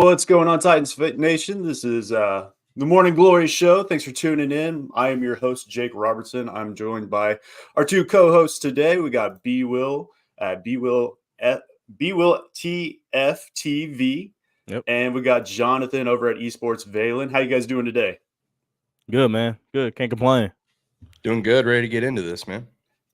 What's going on, Titans Fit Nation? This is the Morning Glory Show. Thanks for tuning in. I am your host, Jake Robertson. I'm joined by our two co-hosts today. We got BWill at BWill TFTV, and we got Johnathon over at Esports Valen. How you guys doing today? Good, man. Good. Can't complain. Doing good. Ready to get into this, man.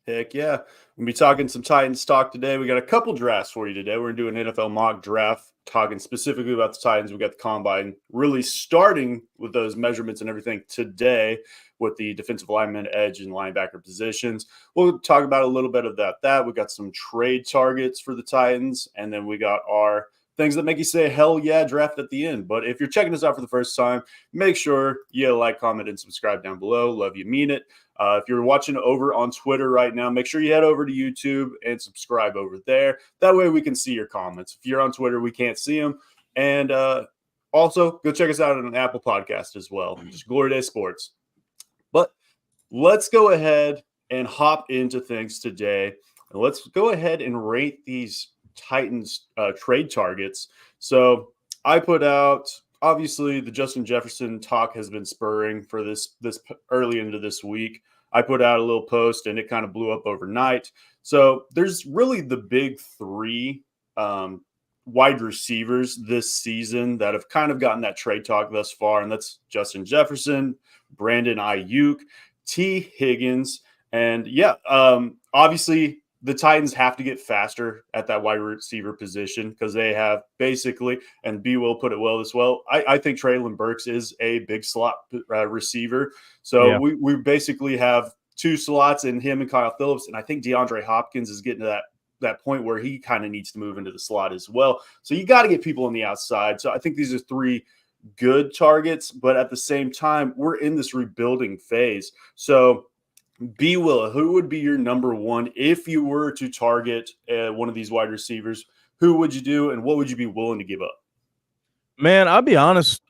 Heck yeah. We'll be talking some Titans talk today. We got a couple drafts for you today. We're going to do an NFL mock draft, talking specifically about the Titans. We got the combine really starting with those measurements and everything today with the defensive lineman, edge, and linebacker positions. We'll talk about a little bit of that. We got some trade targets for the Titans, and then we got our things that make you say, hell yeah, draft at the end. But if you're checking us out for the first time, make sure you like, comment, and subscribe down below. Love you, mean it. If you're watching over on Twitter right now, make sure you head over to YouTube and subscribe over there. That way we can see your comments. If you're on Twitter, we can't see them. And also, go check us out on an Apple podcast as well. Just Glory Day Sports. But let's go ahead and hop into things today. And let's go ahead and rate these Titans trade targets. So I put out, obviously, the Justin Jefferson talk has been spurring for this early into this week. I put out a little post and it kind of blew up overnight. So there's really the big three wide receivers this season that have kind of gotten that trade talk thus far, and that's Justin Jefferson, Brandon Ayuk, T. Higgins, and obviously the Titans have to get faster at that wide receiver position because they have basically, and BWill put it well as well, I think Treylon Burks is a big slot receiver. So we basically have two slots in him and Kyle Phillips, and I think DeAndre Hopkins is getting to that point where he kind of needs to move into the slot as well. So you got to get people on the outside. So I think these are three good targets, but at the same time, we're in this rebuilding phase. So BWill, who would be your number one if you were to target one of these wide receivers? Who would you do, and what would you be willing to give up? Man, I'll be honest.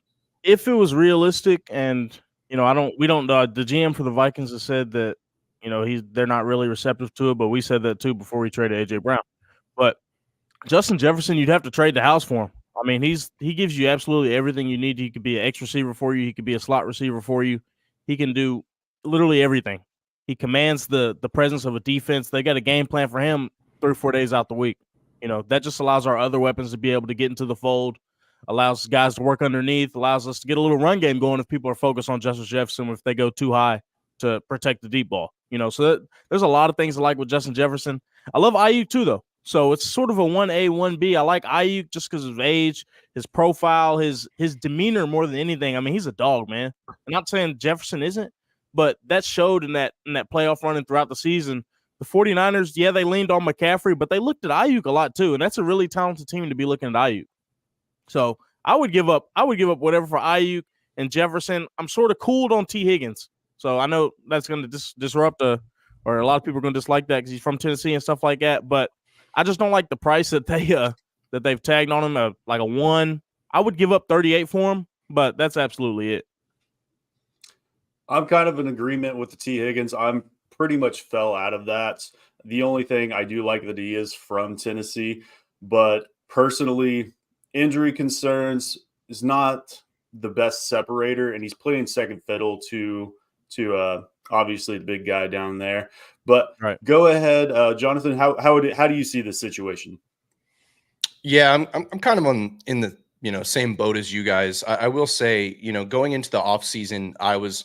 If it was realistic, and the GM for the Vikings has said that they're not really receptive to it, but we said that too before we traded AJ Brown. But Justin Jefferson, you'd have to trade the house for him. I mean, he gives you absolutely everything you need. He could be an X receiver for you. He could be a slot receiver for you. He can do literally everything. He commands the presence of a defense. They got a game plan for him 3 or 4 days out the week. That just allows our other weapons to be able to get into the fold, allows guys to work underneath, allows us to get a little run game going if people are focused on Justin Jefferson, if they go too high to protect the deep ball. So there's a lot of things I like with Justin Jefferson. I love Ayuk too, though. So it's sort of a 1A, 1B. I like Ayuk just because of his age, his profile, his demeanor more than anything. I mean, he's a dog, man. I'm not saying Jefferson isn't, but that showed in that playoff run and throughout the season. The 49ers, they leaned on McCaffrey, but they looked at Ayuk a lot too, and that's a really talented team to be looking at Ayuk. So I would give up whatever for Ayuk and Jefferson. I'm sort of cooled on T. Higgins. So I know that's going to disrupt or a lot of people are going to dislike that because he's from Tennessee and stuff like that. But I just don't like the price that they've tagged on him, like a 1. I would give up 38 for him, but that's absolutely it. I'm kind of in agreement with the T. Higgins. I'm pretty much fell out of that. The only thing I do like that he is from Tennessee, but personally, injury concerns is not the best separator, and he's playing second fiddle to obviously the big guy down there. But Go ahead, Johnathon. How do you see this situation? Yeah, I'm kind of in the same boat as you guys. I will say, going into the offseason, I was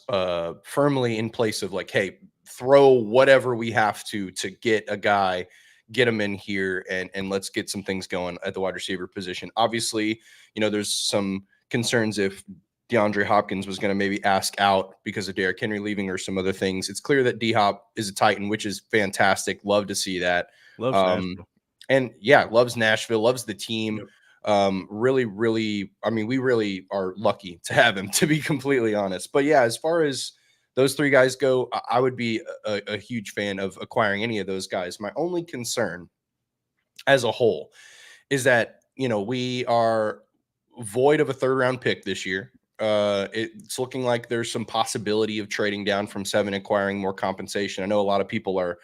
firmly in place of like, hey, throw whatever we have to get a guy, get him in here, and let's get some things going at the wide receiver position. Obviously, there's some concerns if DeAndre Hopkins was going to maybe ask out because of Derrick Henry leaving or some other things. It's clear that D-Hop is a Titan, which is fantastic. Love to see that. Loves Nashville. And loves Nashville, loves the team. Yep. Really, we really are lucky to have him, to be completely honest. But as far as those three guys go, I would be a huge fan of acquiring any of those guys. My only concern as a whole is that, we are void of a 3rd round pick this year. It's looking like there's some possibility of trading down from 7, acquiring more compensation. I know a lot of people are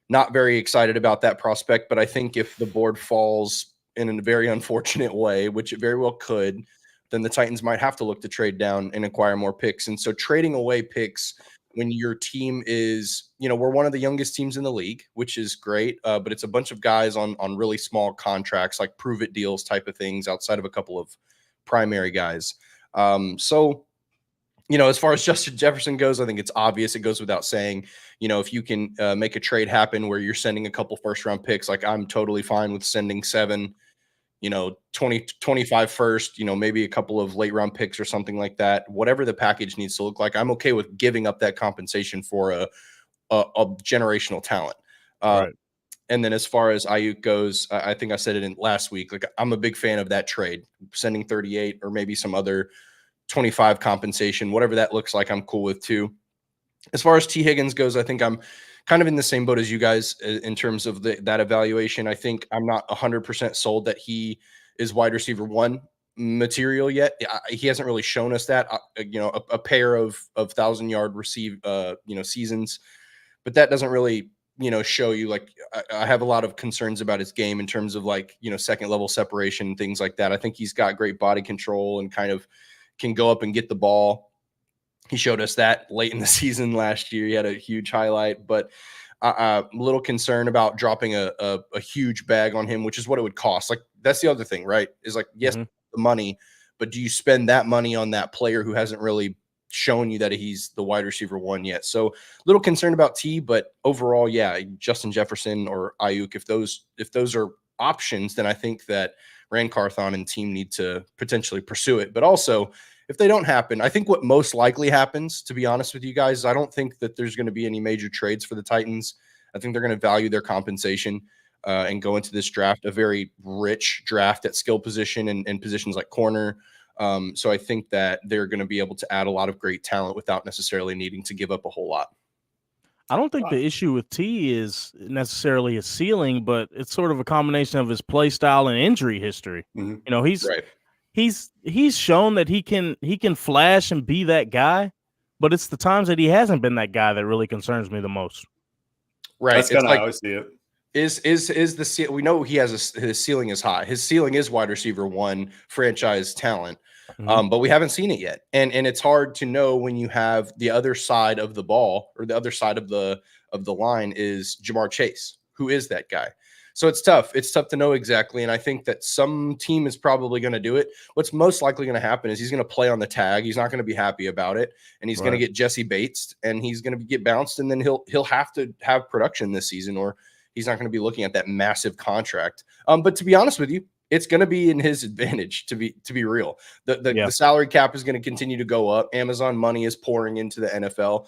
not very excited about that prospect, but I think if the board falls in a very unfortunate way, which it very well could, then the Titans might have to look to trade down and acquire more picks. And so trading away picks when your team is, we're one of the youngest teams in the league, which is great, but it's a bunch of guys on really small contracts, like prove it deals type of things outside of a couple of primary guys. So as far as Justin Jefferson goes, I think it's obvious. It goes without saying, if you can make a trade happen where you're sending a couple first round picks, like I'm totally fine with sending 7, 20, 25 first, maybe a couple of late round picks or something like that. Whatever the package needs to look like, I'm okay with giving up that compensation for a generational talent. Right. And then as far as Ayuk goes, I think I said it in last week, like I'm a big fan of that trade, sending 38 or maybe some other 25 compensation, whatever that looks like, I'm cool with too. As far as T. Higgins goes, I think I'm kind of in the same boat as you guys in terms of that evaluation. I think I'm not 100% sold that he is wide receiver 1 material yet. He hasn't really shown us that, a pair of 1,000-yard seasons, but that doesn't really, show you, like, I have a lot of concerns about his game in terms of, like, second level separation and things like that. I think he's got great body control and kind of can go up and get the ball. He showed us that late in the season last year. He had a huge highlight, but I'm a little concerned about dropping a huge bag on him, which is what it would cost. Like, that's the other thing, right? Is like, yes, the money, but do you spend that money on that player who hasn't really shown you that he's the wide receiver 1 yet? So a little concerned about T, but overall, yeah, Justin Jefferson or Ayuk, if those are options, then I think that Rand Carthon and team need to potentially pursue it. But also, if they don't happen, I think what most likely happens, to be honest with you guys, I don't think that there's going to be any major trades for the Titans. I think they're going to value their compensation and go into this draft, a very rich draft at skill position and positions like corner. So I think that they're going to be able to add a lot of great talent without necessarily needing to give up a whole lot. I don't think the issue with T is necessarily his ceiling, but it's sort of a combination of his play style and injury history. Mm-hmm. He's right. He's shown that he can flash and be that guy, but it's the times that he hasn't been that guy that really concerns me the most. Right. That's kind of how I see it. We know his ceiling is high. His ceiling is wide receiver 1 franchise talent. But we haven't seen it yet. And it's hard to know when you have the other side of the ball, or the other side of the line is Jamar Chase. Who is that guy? So it's tough. It's tough to know exactly. And I think that some team is probably going to do it. What's most likely going to happen is he's going to play on the tag. He's not going to be happy about it. And he's going to get Jesse Bates, and he's going to get bounced. And then he'll have to have production this season, or he's not going to be looking at that massive contract. But to be honest with you, it's going to be in his advantage, to be real. The salary cap is going to continue to go up. Amazon money is pouring into the NFL.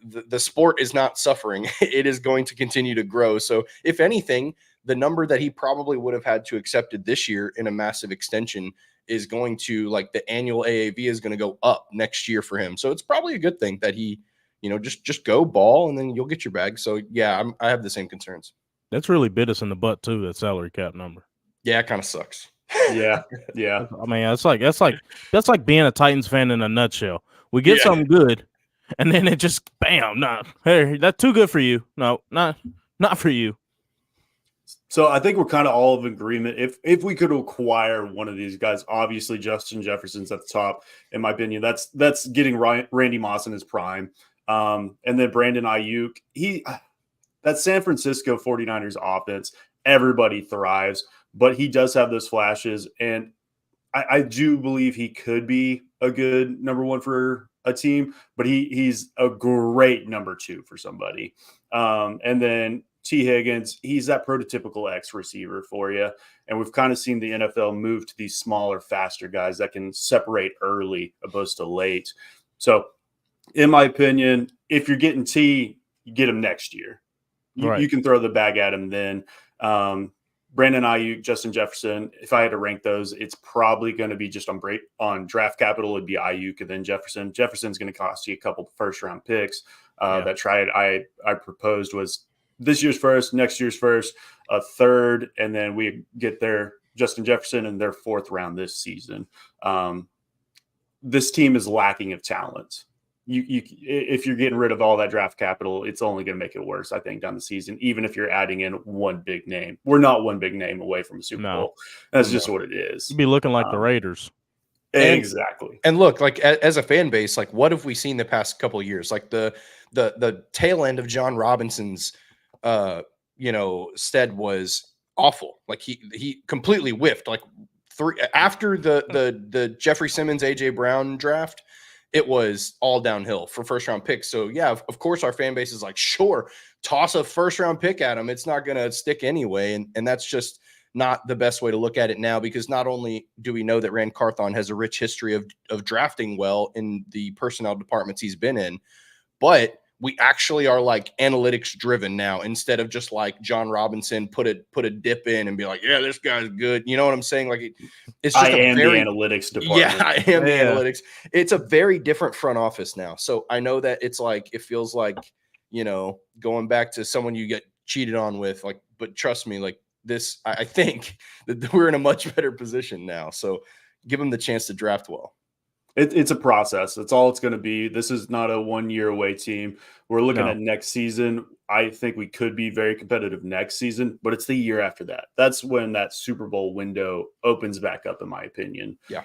The sport is not suffering. It is going to continue to grow. So if anything, the number that he probably would have had to accepted this year in a massive extension is going to, like, the annual AAV is going to go up next year for him. So it's probably a good thing that he, just go ball and then you'll get your bag. So yeah, I have the same concerns. That's really bit us in the butt too, that salary cap number. Yeah, it kind of sucks. Yeah. I mean, that's like being a Titans fan in a nutshell. We get something good, and then it just bam, hey, that's too good for you. No, not for you. So I think we're kind of all of agreement. If we could acquire one of these guys, obviously Justin Jefferson's at the top, in my opinion. That's getting Randy Moss in his prime. And then Brandon Ayuk, that San Francisco 49ers offense, everybody thrives, but he does have those flashes. And I do believe he could be a good number 1 for a team, but he's a great number 2 for somebody. And then T. Higgins, he's that prototypical X receiver for you. And we've kind of seen the NFL move to these smaller, faster guys that can separate early opposed to late. So in my opinion, if you're getting T, you get him next year. You can throw the bag at him then. Brandon Ayuk, Justin Jefferson, if I had to rank those, it's probably going to be just on draft capital. It'd be Ayuk and then Jefferson. Jefferson's going to cost you a couple first-round picks. That trade I proposed was this year's first, next year's first, a third, and then we get their Justin Jefferson in their 4th round this season. This team is lacking of talent. if you're getting rid of all that draft capital, it's only going to make it worse, I think, down the season, even if you're adding in one big name. We're not one big name away from a Super Bowl. That's just what it is. You'd be looking like the Raiders. Exactly. And look, like as a fan base, like what have we seen the past couple of years? Like the tail end of John Robinson's stead was awful. Like he completely whiffed. Like after the Jeffrey Simmons, AJ Brown draft, it was all downhill for first round picks. So yeah, of course our fan base is like, sure, toss a first round pick at him. It's not going to stick anyway. And that's just not the best way to look at it now, because not only do we know that Rand Carthon has a rich history of drafting well in the personnel departments he's been in, but we actually are like analytics driven now, instead of just like John Robinson put a dip in and be like, yeah, this guy's good. You know what I'm saying? Like it's just the analytics department. Yeah, I am the analytics. It's a very different front office now. So I know that it's like, it feels like, going back to someone you get cheated on with, like, but trust me, like this, I think that we're in a much better position now. So give them the chance to draft well. It's a process. That's all it's going to be. This is not a 1 year away team. We're looking at next season. I think we could be very competitive next season, but it's the year after that. That's when that Super Bowl window opens back up, in my opinion. Yeah.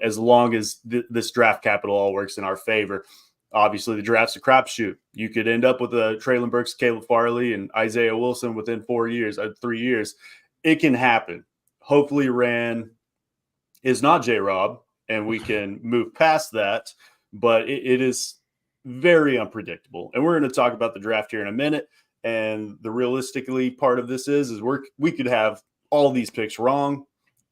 As long as this draft capital all works in our favor. Obviously, the draft's a crapshoot. You could end up with a Traylon Burks, Caleb Farley, and Isaiah Wilson within 3 years. It can happen. Hopefully, Rand is not J-Rob, and we can move past that, but it is very unpredictable. And we're going to talk about the draft here in a minute. And the realistically part of this is we could have all these picks wrong,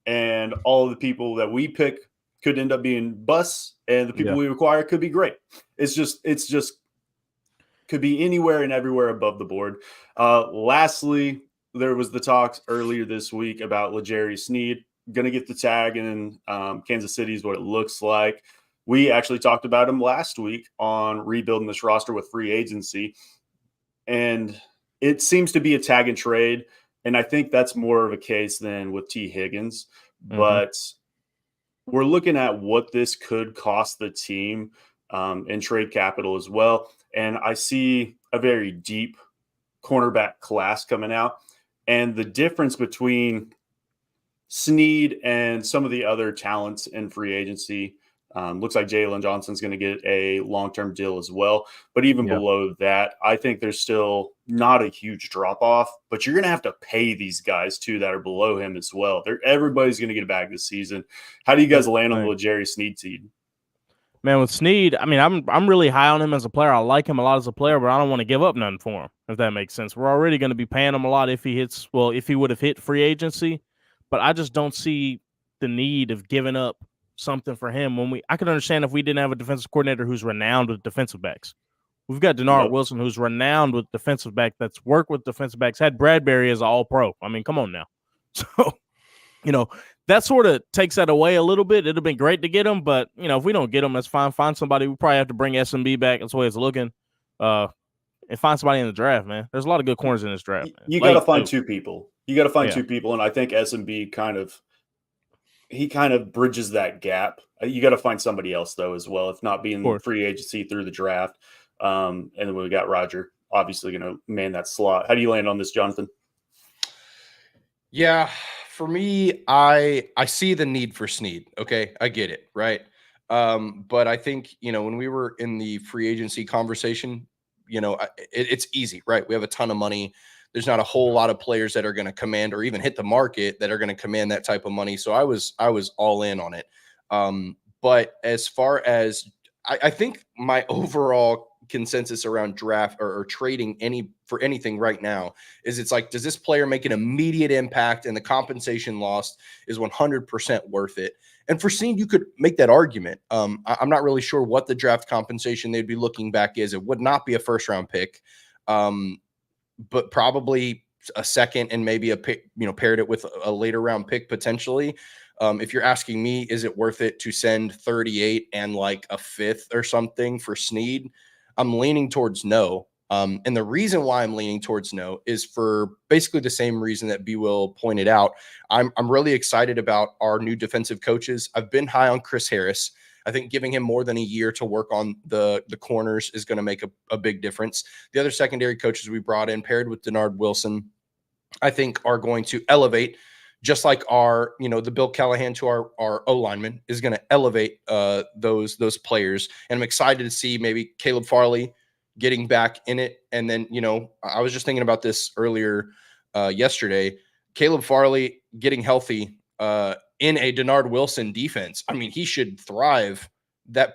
and all of the people that we pick could end up being busts, and the people we acquire could be great. It's just could be anywhere and everywhere above the board. Lastly, there was the talks earlier this week about L'Jarius Sneed. Going to get the tag in Kansas City is what it looks like. We actually talked about him last week on rebuilding this roster with free agency. And it seems to be a tag and trade. And I think that's more of a case than with T. Higgins. Mm-hmm. But we're looking at what this could cost the team in trade capital as well. And I see a very deep cornerback class coming out. And the difference between Sneed and some of the other talents in free agency, looks like Jalen Johnson's going to get a long-term deal as well. But even below that, I think there's still not a huge drop-off. But you're going to have to pay these guys, too, that are below him as well. Everybody's going to get a bag this season. How do you guys land on the L'Jarius Sneed seed? Man, with Sneed, I mean, I'm really high on him as a player. I like him a lot as a player, but I don't want to give up nothing for him, if that makes sense. We're already going to be paying him a lot if he would have hit free agency. But I just don't see the need of giving up something for him I could understand if we didn't have a defensive coordinator who's renowned with defensive backs. We've got Denard Wilson, who's renowned with defensive back, that's worked with defensive backs, had Bradbury as an all-pro. I mean, come on now. So, that sort of takes that away a little bit. It'd have been great to get him, but, if we don't get him, that's fine. Find somebody. We probably have to bring SMB back. That's the way it's looking. And find somebody in the draft, man. There's a lot of good corners in this draft. You got to find two people. You got to find two people, and I think SMB kind of bridges that gap. You got to find somebody else though as well, if not being free agency through the draft. And then we got Roger, obviously going to man that slot. How do you land on this, Jonathan? Yeah, for me, I see the need for Sneed. Okay, I get it, right? But I think when we were in the free agency conversation, it's easy, right? We have a ton of money. There's not a whole lot of players that are going to command or even hit the market that are going to command that type of money. So I was all in on it. But as far as I think my overall consensus around draft or trading for anything right now is it's like, does this player make an immediate impact and the compensation lost is 100% worth it? And for Sneed, you could make that argument. I'm not really sure what the draft compensation they'd be looking back is. It would not be a first round pick. But probably a second and maybe a pick, paired it with a later round pick potentially. If you're asking me, is it worth it to send 38 and like a fifth or something for Sneed? I'm leaning towards no. And the reason why I'm leaning towards no is for basically the same reason that BWill pointed out. I'm really excited about our new defensive coaches. I've been high on Chris Harris. I think giving him more than a year to work on the corners is going to make a big difference. The other secondary coaches we brought in, paired with Denard Wilson, I think are going to elevate, just like the Bill Callahan to our O lineman is going to elevate those players. And I'm excited to see maybe Caleb Farley getting back in it. And then, I was just thinking about this earlier yesterday. Caleb Farley getting healthy in a Denard Wilson defense. I mean, he should thrive. That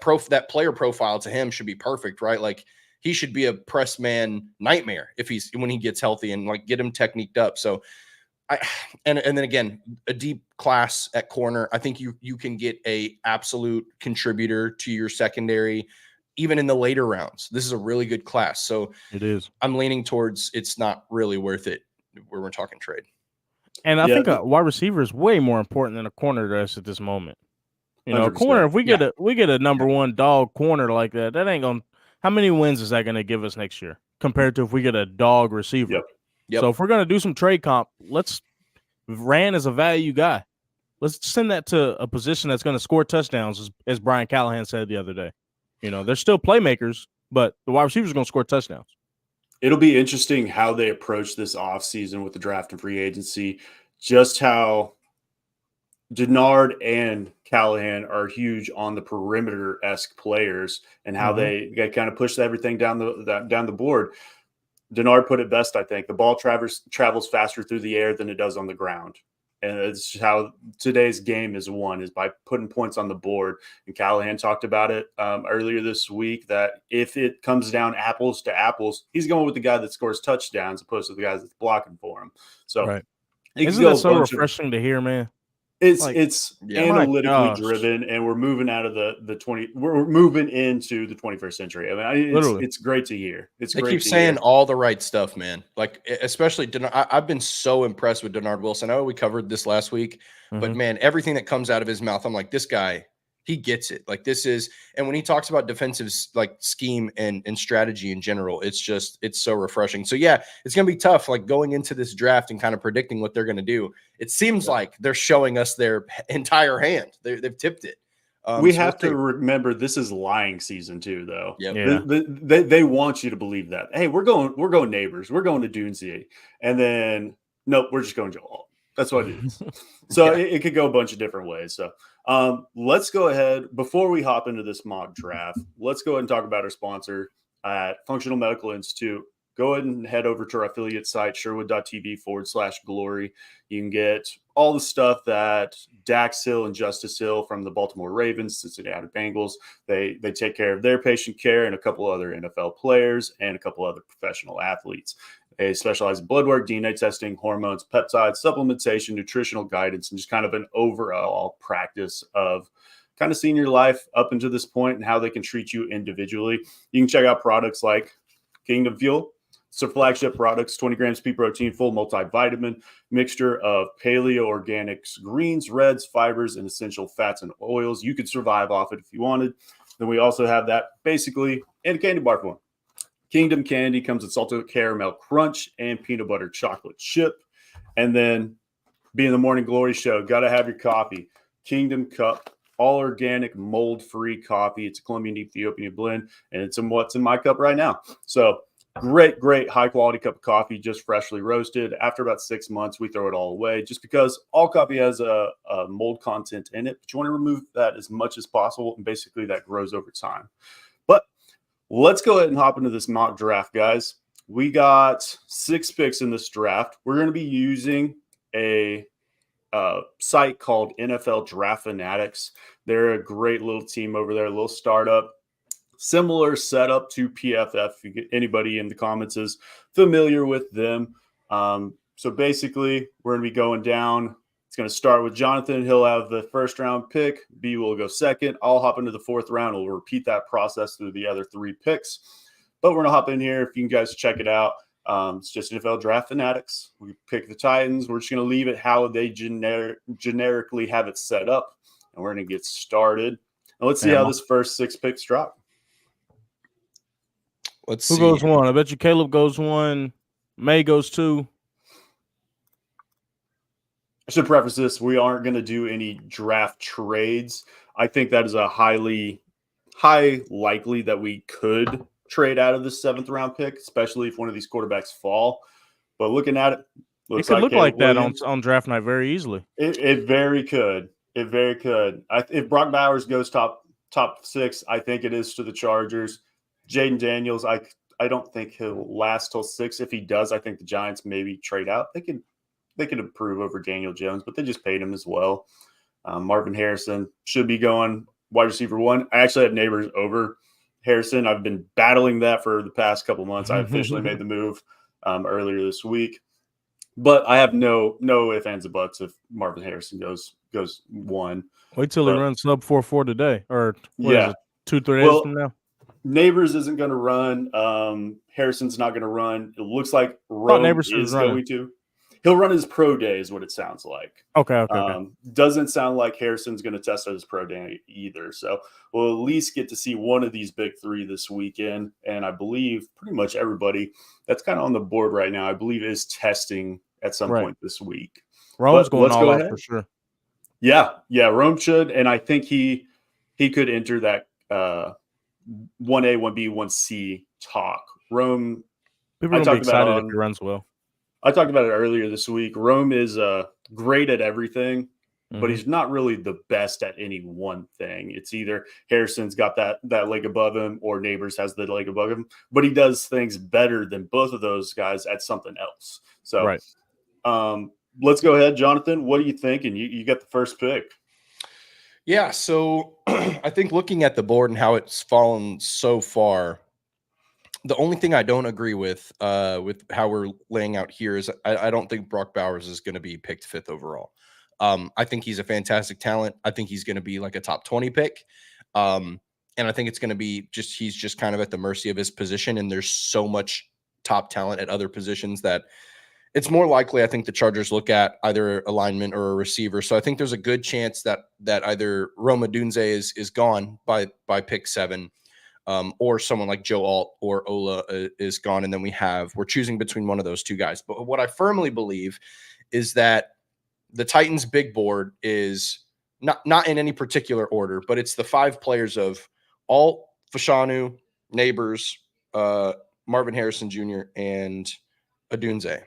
player profile to him should be perfect, right? Like, he should be a press man nightmare when he gets healthy and like get him techniqued up. So and then again, a deep class at corner. I think you can get a absolute contributor to your secondary, even in the later rounds. This is a really good class. So it is. I'm leaning towards it's not really worth it where we're talking trade. And I think a wide receiver is way more important than a corner to us at this moment. A corner, if we get a number one dog corner like that ain't gonna. How many wins is that going to give us next year compared to if we get a dog receiver? Yep. So if we're going to do some trade comp, Rand is a value guy. Let's send that to a position that's going to score touchdowns, as Brian Callahan said the other day. They're still playmakers, but the wide receivers are going to score touchdowns. It'll be interesting how they approach this offseason with the draft and free agency, just how Denard and Callahan are huge on the perimeter-esque players and how they kind of push everything down the board. Denard put it best, I think. The ball travels faster through the air than it does on the ground. And it's how today's game is won, is by putting points on the board. And Callahan talked about it earlier this week, that if it comes down apples to apples, he's going with the guy that scores touchdowns opposed to the guy that's blocking for him. So right. Isn't that so refreshing to hear, man? It's analytically driven, and we're moving out of we're moving into the 21st century. I mean, it's great to hear. They keep saying all the right stuff, man. Like, especially Denard. I've been so impressed with Denard Wilson. I know we covered this last week, but man, everything that comes out of his mouth, I'm like, this guy, he gets it. Like, this is, and when he talks about defensive like scheme and strategy in general, it's so refreshing. So yeah, it's gonna be tough, like going into this draft and kind of predicting what they're gonna do. It seems like they're showing us their entire hand. They've tipped it. We have to remember this is lying season too, though. Yep. Yeah. They want you to believe that. Hey, we're going neighbors. We're going to Dunesier, and then nope, we're just going Joel. That's what it is. So it could go a bunch of different ways. So let's go ahead, before we hop into this mock draft, let's go ahead and talk about our sponsor at Functional Medical Institute. Go ahead and head over to our affiliate site, sherwood.tv/glory. You can get all the stuff that Dax Hill and Justice Hill from the Baltimore Ravens, Cincinnati Bengals, they take care of their patient care, and a couple other NFL players and a couple other professional athletes. They specialize in blood work, DNA testing, hormones, peptides, supplementation, nutritional guidance, and just kind of an overall practice of kind of seeing your life up until this point and how they can treat you individually. You can check out products like Kingdom Fuel. So flagship products, 20 grams pea protein, full multivitamin, mixture of paleo organics, greens, reds, fibers, and essential fats and oils. You could survive off it if you wanted. Then we also have that basically in a candy bar form. Kingdom Candy comes with salted caramel crunch and peanut butter chocolate chip. And then being the Morning Glory show, got to have your coffee. Kingdom Cup, all organic, mold-free coffee. It's a Colombian Ethiopian blend, and it's in what's in my cup right now. So great, high-quality cup of coffee, just freshly roasted. After about 6 months, we throw it all away just because all coffee has a mold content in it. But you want to remove that as much as possible, and basically that grows over time. But let's go ahead and hop into this mock draft, guys. We got 6 picks in this draft. We're going to be using a site called NFL Draft Fanatics. They're a great little team over there, a little startup. Similar setup to PFF. If you get anybody in the comments is familiar with them. So basically, we're going to be going down. It's going to start with Johnathon. He'll have the first round pick. B will go second. I'll hop into the 4th round. We'll repeat that process through the other 3 picks. But we're going to hop in here. If you guys check it out, it's just NFL Draft Fanatics. We pick the Titans. We're just going to leave it how they generically have it set up. And we're going to get started. And let's see how this first 6 picks drop. Let's see. Who goes 1? I bet you Caleb goes 1. May goes 2. I should preface this. We aren't going to do any draft trades. I think that is a high likely that we could trade out of the 7th round pick, especially if one of these quarterbacks fall. But looking at it, It looks could like look Caleb like that Williams. on draft night very easily. It very could. It very could. If Brock Bowers goes top 6, I think it is to the Chargers. Jaden Daniels, I don't think he'll last till 6. If he does, I think the Giants maybe trade out. They could improve over Daniel Jones, but they just paid him as well. Marvin Harrison should be going wide receiver 1. I actually had Neighbors over Harrison. I've been battling that for the past couple months. I officially made the move earlier this week, but I have no ifs, ands, or buts if Marvin Harrison goes 1. Wait till he runs sub 4.4 today, or what is it, 2-3 days from now? Neighbors isn't going to run. Harrison's not going to run. It looks like Rome is going to. He'll run his pro day is what it sounds like. Okay. Doesn't sound like Harrison's going to test out his pro day either. So we'll at least get to see one of these big 3 this weekend. And I believe pretty much everybody that's kind of on the board right now, I believe is testing at some point this week. Rome's going all out for sure. Yeah, Rome should. And I think he could enter that 1A, 1B, 1C talk. Rome. People are going to be excited if he runs well. I talked about it earlier this week. Rome is great at everything, but he's not really the best at any one thing. It's either Harrison's got that leg above him or Neighbors has the leg above him, but he does things better than both of those guys at something else. So let's go ahead, Jonathan. What are you thinking? You got the first pick. Yeah, so I think looking at the board and how it's fallen so far, the only thing I don't agree with how we're laying out here is I don't think Brock Bowers is going to be picked 5th overall. I think he's a fantastic talent. I think he's going to be like a top 20 pick. And I think it's going to be he's just kind of at the mercy of his position. And there's so much top talent at other positions that it's more likely, I think, the Chargers look at either a lineman or a receiver. So I think there's a good chance that either Rome Odunze is gone by pick 7. Or someone like Joe Alt or Ola is gone, and then we're choosing between one of those 2 guys. But what I firmly believe is that the Titans' big board is not in any particular order, but it's the 5 players of Alt, Fashanu, Neighbors, Marvin Harrison Jr., and Odunze.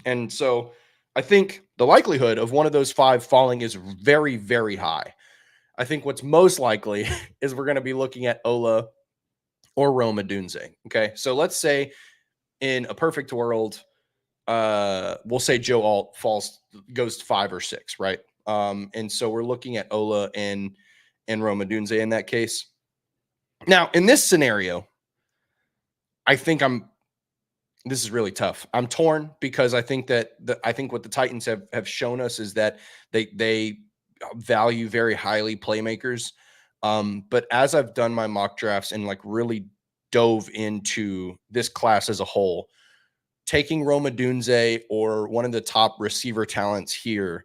And so I think the likelihood of one of those 5 falling is very, very high. I think what's most likely is we're going to be looking at Ola or Rome Odunze. Okay. So let's say in a perfect world, we'll say Joe Alt goes to 5 or 6, right? And so we're looking at Ola and Rome Odunze in that case. Now, in this scenario, I think this is really tough. I'm torn because I think that I think what the Titans have shown us is that they value very highly playmakers. But as I've done my mock drafts and like really dove into this class as a whole, taking Rome Odunze or one of the top receiver talents here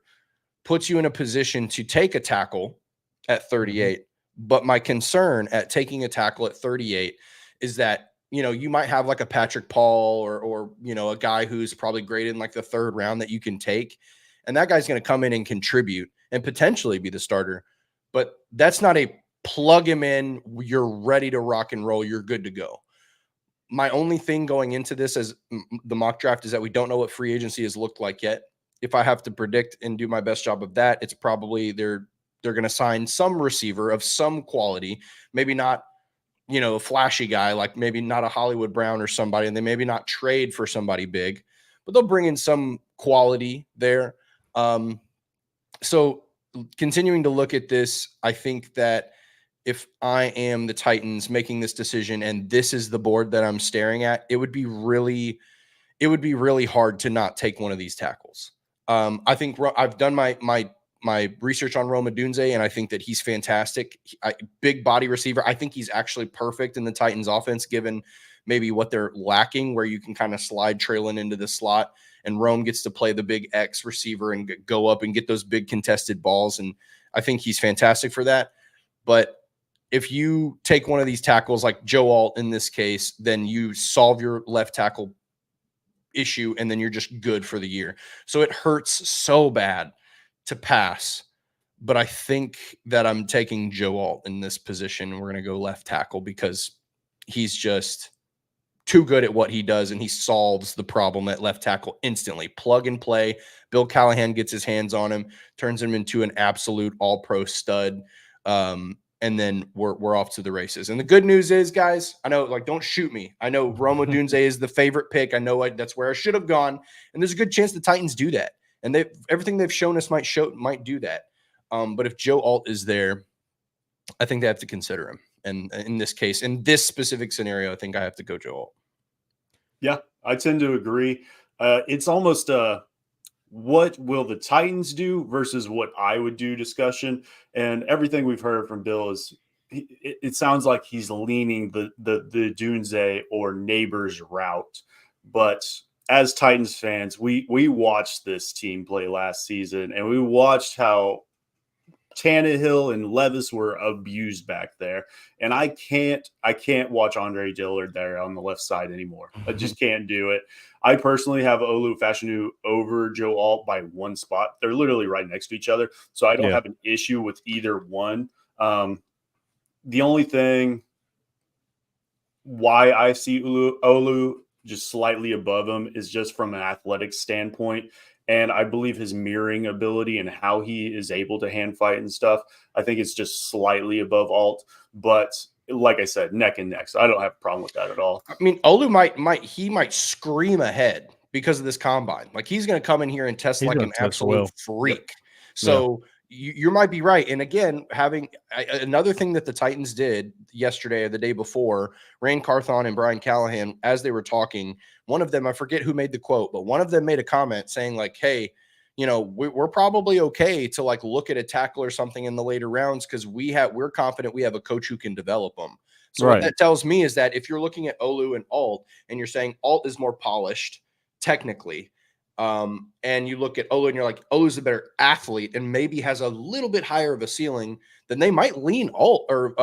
puts you in a position to take a tackle at 38. But my concern at taking a tackle at 38 is that, you might have like a Patrick Paul or a guy who's probably graded in like the 3rd round that you can take. And that guy's going to come in and contribute and potentially be the starter. But that's not a plug him in, you're ready to rock and roll, you're good to go. My only thing going into this as the mock draft is that we don't know what free agency has looked like yet. If I have to predict and do my best job of that, it's probably they're going to sign some receiver of some quality, maybe not, a flashy guy, like maybe not a Hollywood Brown or somebody, and they maybe not trade for somebody big, but they'll bring in some quality there. So continuing to look at this, I think that if I am the Titans making this decision and this is the board that I'm staring at, it would be really hard to not take one of these tackles. I think I've done my research on Rome Odunze, and I think that he's fantastic. Big body receiver. I think he's actually perfect in the Titans offense, given maybe what they're lacking, where you can kind of slide trailing into the slot and Rome gets to play the big X receiver and go up and get those big contested balls. And I think he's fantastic for that. But if you take one of these tackles like Joe Alt in this case, then you solve your left tackle issue and then you're just good for the year. So it hurts so bad to pass But I think that I'm taking Joe Alt in this position. We're going to go left tackle because he's just too good at what he does, and he solves the problem at left tackle instantly. Plug and play. Bill Callahan gets his hands on him, turns him into an absolute all-pro stud, and then we're off to the races. And the good news is, guys, I know, like, don't shoot me. I know Rome Odunze is the favorite pick. I know that's where I should have gone, and there's a good chance the Titans do that. And everything they've shown us might do that. But if Joe Alt is there, I think they have to consider him. And in this case, in this specific scenario, I think I have to go Joe Alt. Yeah, I tend to agree. It's almost what will the Titans do versus what I would do discussion. And everything we've heard from Bill is it sounds like he's leaning the Dunze or Neighbors route. But as Titans fans, we watched this team play last season, and we watched how Tannehill and Levis were abused back there. And I can't watch Andre Dillard there on the left side anymore. I just can't do it. I personally have Olu Fashanu over Joe Alt by one spot. They're literally right next to each other. So I don't have an issue with either one. The only thing why I see Olu just slightly above him is just from an athletic standpoint. And I believe his mirroring ability and how he is able to hand fight and stuff, I think it's just slightly above Alt. But like I said, neck and neck. So I don't have a problem with that at all. I mean, Olu might scream ahead because of this combine. Like, he's going to come in here and test like an absolute freak. So you might be right. And again, having another thing that the Titans did yesterday or the day before, Rand Carthon and Brian Callahan, as they were talking, one of them, I forget who made the quote, but one of them made a comment saying like, hey, you know, we're probably okay to like look at a tackle or something in the later rounds because we're confident we have a coach who can develop them. So what that tells me is that if you're looking at Olu and Alt and you're saying Alt is more polished technically, and you look at Olu and you're like, Olu's a better athlete and maybe has a little bit higher of a ceiling, then they might lean Alt or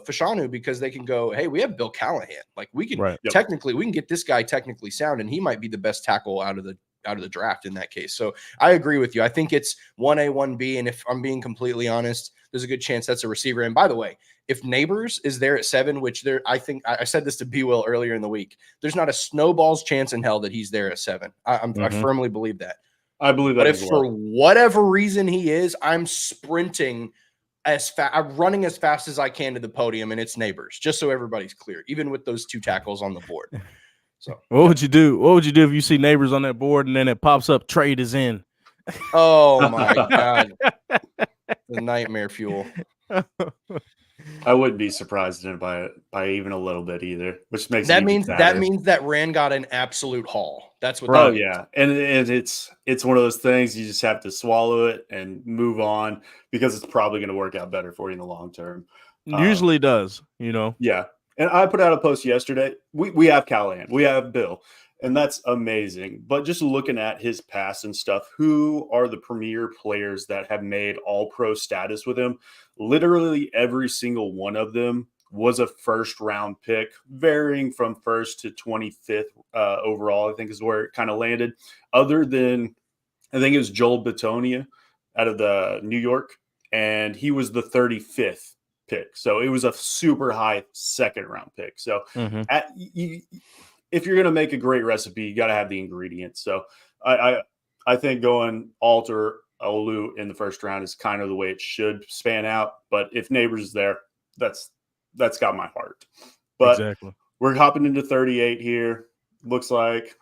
Fashanu because they can go, hey, we have Bill Callahan. Like, we can technically, we can get this guy technically sound, and he might be the best tackle out of the draft in that case. So I agree with you. I think it's 1A, 1B. And if I'm being completely honest, there's a good chance that's a receiver. And by the way, if Neighbors is there at 7, which I think I said this to BWill earlier in the week, there's not a snowball's chance in hell that he's there at 7. I firmly believe that. I believe that. But if for whatever reason he is, I'm sprinting I'm running as fast as I can to the podium, and it's Neighbors, just so everybody's clear, even with those 2 tackles on the board. So what would you do? What would you do if you see Neighbors on that board and then it pops up trade is in? Oh my God. The nightmare fuel. I wouldn't be surprised by even a little bit either, which makes that means that Rand got an absolute haul. That's what. Oh yeah, and it's one of those things you just have to swallow it and move on because it's probably going to work out better for you in the long term. Usually does, you know. Yeah, and I put out a post yesterday. We have Callahan, we have Bill, and that's amazing. But just looking at his past and stuff, who are the premier players that have made all-pro status with him? Literally every single one of them was a first-round pick, varying from 1st to 25th overall, I think is where it kind of landed. Other than, I think it was Joel Batonia out of the New York, and he was the 35th pick. So it was a super high second-round pick. So if you're going to make a great recipe, you got to have the ingredients. So I think going Alt or Olu in the first round is kind of the way it should span out. But if Neighbors is there, that's got my heart. But we're hopping into 38 here. Looks like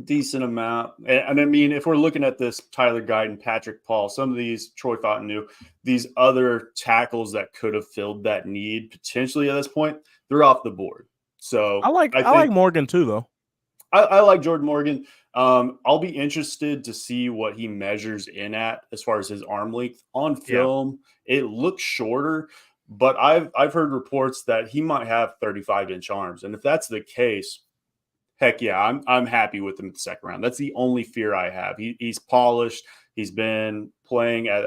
decent amount. And I mean, if we're looking at this Tyler Guyton, Patrick Paul, some of these, Troy Fontenot, these other tackles that could have filled that need potentially at this point, they're off the board. So I like Morgan too, though. I like Jordan Morgan. I'll be interested to see what he measures in at as far as his arm length. On film, it looks shorter, but I've heard reports that he might have 35-inch arms. And if that's the case, heck yeah, I'm happy with him in the second round. That's the only fear I have. He's polished. He's been playing at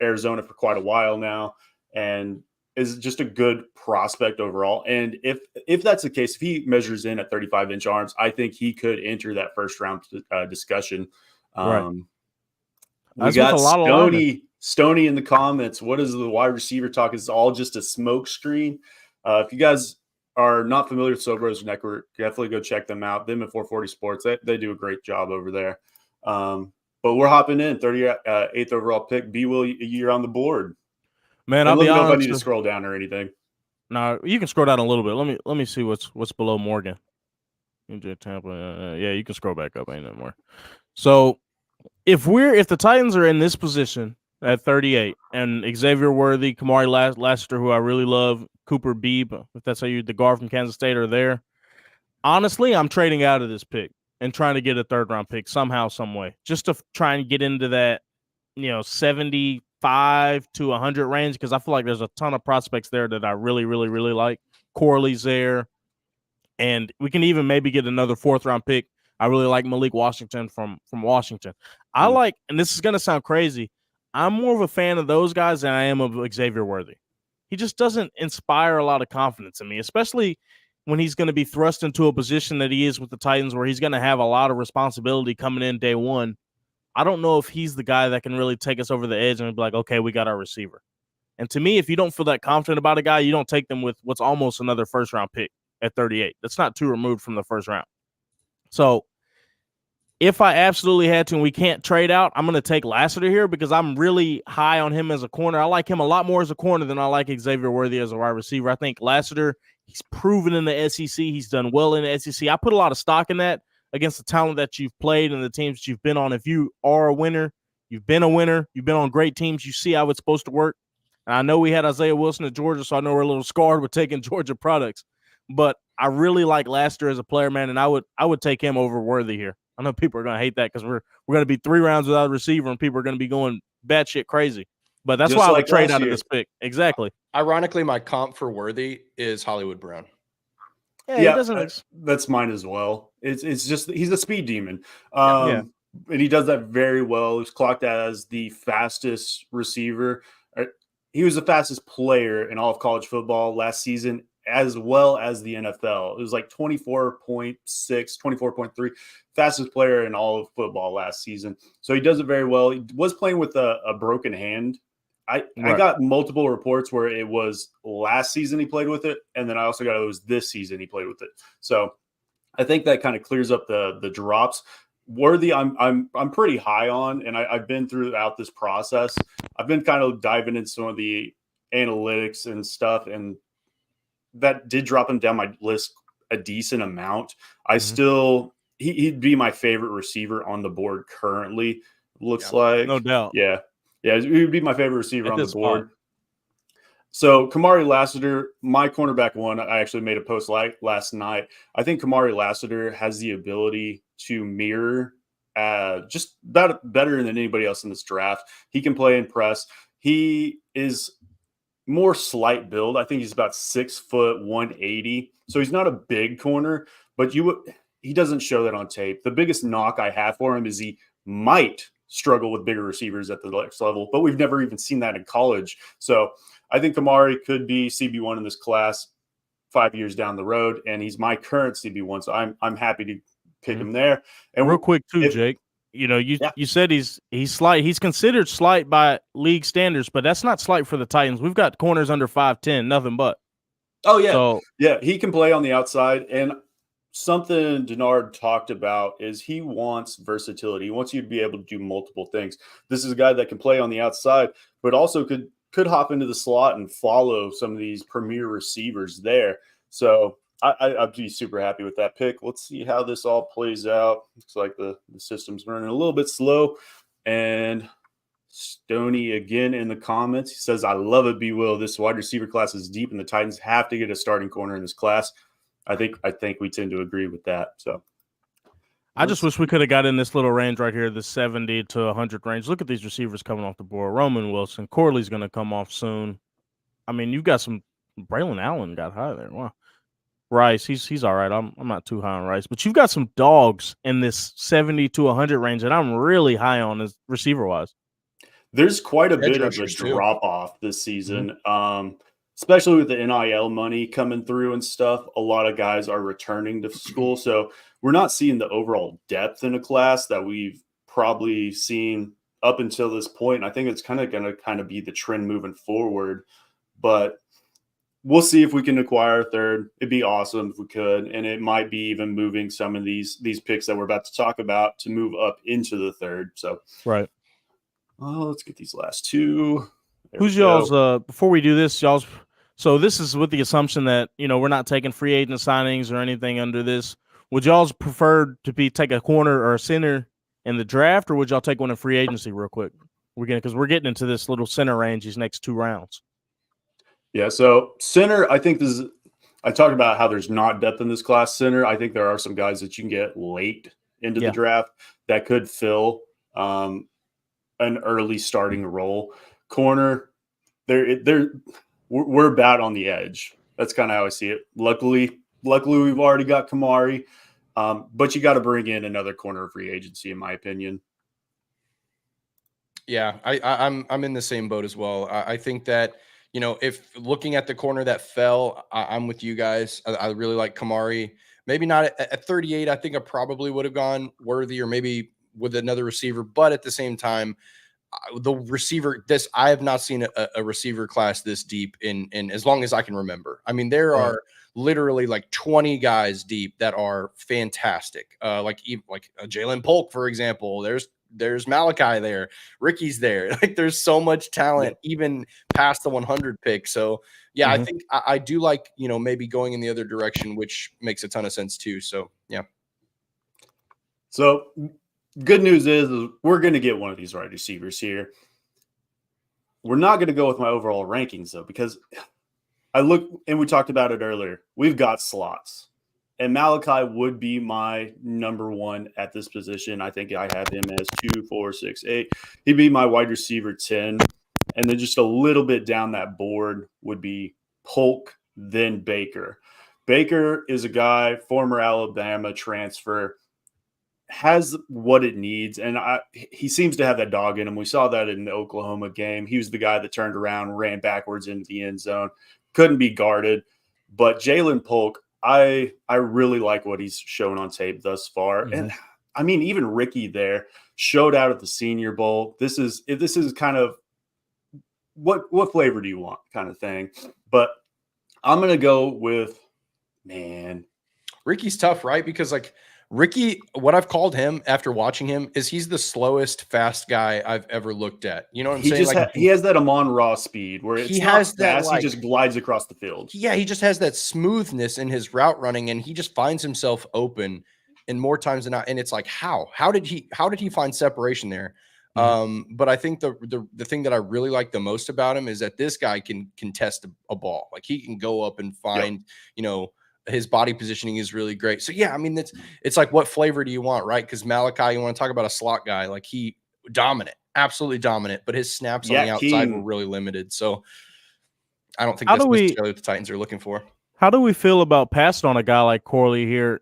Arizona for quite a while now, and is just a good prospect overall. And if that's the case, if he measures in at 35-inch arms, I think he could enter that first round discussion. We got Stoney in the comments, what is the wide receiver talk? It's all just a smoke screen. If you guys are not familiar with Soul Bros Network, definitely go check them out. Them at 440 Sports, they do a great job over there. But we're hopping in 38th overall pick. BWill, you're on the board. Man, And I'll let be me know if I honest. need to scroll down or anything. No, you can scroll down a little bit. Let me see what's below Morgan. MJ Tampa. Yeah, you can scroll back up. Ain't no more. So if the Titans are in this position at 38 and Xavier Worthy, Kamari Lassiter, who I really love, Cooper Beebe, if that's how the guard from Kansas State are there, honestly, I'm trading out of this pick and trying to get a third round pick somehow, some way, just to try and get into that, 75 to 100 range, because I feel like there's a ton of prospects there that I really, really, really like. Corley's there, and we can even maybe get another fourth round pick. I really like Malik Washington from Washington. I like, and this is going to sound crazy, I'm more of a fan of those guys than I am of Xavier Worthy. He just doesn't inspire a lot of confidence in me, especially when he's going to be thrust into a position that he is with the Titans, where he's going to have a lot of responsibility coming in day one. I don't know if he's the guy that can really take us over the edge and be like, okay, we got our receiver. And to me, if you don't feel that confident about a guy, you don't take them with what's almost another first round pick at 38. That's not too removed from the first round. So if I absolutely had to and we can't trade out, I'm going to take Lassiter here because I'm really high on him as a corner. I like him a lot more as a corner than I like Xavier Worthy as a wide receiver. I think Lassiter, he's proven in the SEC. He's done well in the SEC. I put a lot of stock in that against the talent that you've played and the teams that you've been on. If you are a winner, you've been a winner, you've been on great teams, you see how it's supposed to work. And I know we had Isaiah Wilson at Georgia, so I know we're a little scarred with taking Georgia products. But I really like Lassiter as a player, man, and I would take him over Worthy here. I know people are going to hate that because we're going to be 3 rounds without a receiver, and people are going to be going batshit crazy. But that's Just why I like would trade last out of year. this pick. Exactly. Ironically, my comp for Worthy is Hollywood Brown. Yeah, he doesn't. That's mine as well. It's just he's a speed demon. Yeah. And he does that very well. He's clocked as the fastest receiver. He was the fastest player in all of college football last season, as well as the NFL. It was like 24.6, 24.3, fastest player in all of football last season. So he does it very well. He was playing with a broken hand. I got multiple reports where it was last season he played with it, and then I also got it was this season he played with it. So I think that kind of clears up the drops. Worthy, I'm pretty high on, and I've been throughout this process. I've been kind of diving into some of the analytics and stuff, and that did drop him down my list a decent amount. I still he'd be my favorite receiver on the board currently. Looks like, no doubt. Yeah, he would be my favorite receiver on the board. Spot. So Kamari Lassiter, my cornerback one, I actually made a post last night. I think Kamari Lassiter has the ability to mirror just better than anybody else in this draft. He can play and press. He is more slight build. I think he's about 6 foot 180. So he's not a big corner, but he doesn't show that on tape. The biggest knock I have for him is he might struggle with bigger receivers at the next level, but we've never even seen that in college. So I think Kamari could be CB1 in this class 5 years down the road, and he's my current CB1. So I'm happy to pick him there. And real quick too, Jake, you said he's slight. He's considered slight by league standards, but that's not slight for the Titans. We've got corners under 5'10", nothing but. Oh yeah, so, yeah, he can play on the outside. And something Denard talked about is he wants versatility. He wants you to be able to do multiple things. This is a guy that can play on the outside, but also could hop into the slot and follow some of these premier receivers there. So I'd be super happy with that pick. Let's see how this all plays out. Looks like the system's running a little bit slow. And Stoney again in the comments. He says, I love it, BWill. This wide receiver class is deep, and the Titans have to get a starting corner in this class. I think we tend to agree with that. So I just wish we could have got in this little range right here, the 70 to 100 range. Look at these receivers coming off the board. Roman Wilson, Corley's going to come off soon. I mean, you've got some. Braylon Allen got high there. Wow. Rice, he's all right. I'm not too high on Rice, but you've got some dogs in this 70 to 100 range that I'm really high on as receiver wise. There's quite a bit of a drop off this season. Especially with the NIL money coming through and stuff, a lot of guys are returning to school. So we're not seeing the overall depth in a class that we've probably seen up until this point. I think it's kind of going to be the trend moving forward. But we'll see if we can acquire a third. It'd be awesome if we could, and it might be even moving some of these picks that we're about to talk about to move up into the third. So, right. Let's get these last two. Who's y'all's? Before we do this, y'all's. So this is with the assumption that we're not taking free agent signings or anything under this. Would y'all's prefer to take a corner or a center in the draft, or would y'all take one in free agency real quick? Because we're getting into this little center range these next 2 rounds. Yeah, so center, I think I talked about how there's not depth in this class center. I think there are some guys that you can get late into the draft that could fill an early starting role. Corner, we're about on the edge. That's kind of how I see it. Luckily we've already got Kamari, but you got to bring in another corner of free agency, in my opinion. Yeah, I'm in the same boat as well. I think that if looking at the corner that fell, I'm with you guys. I really like Kamari. Maybe not at 38. I think I probably would have gone Worthy or maybe with another receiver. But at the same time, the receiver, I have not seen a receiver class this deep in as long as I can remember. I mean, there are literally like 20 guys deep that are fantastic. Like Jalen Polk, for example. There's Malachi there. Ricky's there. Like there's so much talent even past the 100 pick. So yeah, I think I do like, maybe going in the other direction, which makes a ton of sense too. So yeah. So good news is we're going to get one of these wide receivers here. We're not going to go with my overall rankings though, because I look, and we talked about it earlier. We've got slots. And Malachi would be my number 1 at this position. I think I have him as 2, 4, 6, 8. He'd be my wide receiver 10. And then just a little bit down that board would be Polk, then Baker. Baker is a guy, former Alabama transfer, has what it needs. And he seems to have that dog in him. We saw that in the Oklahoma game. He was the guy that turned around, ran backwards into the end zone, couldn't be guarded. But Jalen Polk, I really like what he's shown on tape thus far. And I mean, even Ricky there showed out at the Senior Bowl. This is kind of what flavor do you want kind of thing. But I'm going to go with, Ricky's tough, right? Because like Ricky, what I've called him after watching him is he's the slowest fast guy I've ever looked at. You know what I'm saying? He has that Amon-Ra speed where he just glides across the field. Yeah, he just has that smoothness in his route running, and he just finds himself open in more times than not. And it's like, how did he find separation there? But I think the thing that I really like the most about him is that this guy can test a ball. Like he can go up and find, his body positioning is really great. So yeah, I mean, it's like, what flavor do you want, right? Because Malachi, you want to talk about a slot guy, like he dominant, absolutely dominant, but his snaps on the outside were really limited. So I don't think that's necessarily what the Titans are looking for. How do we feel about passing on a guy like Corley here?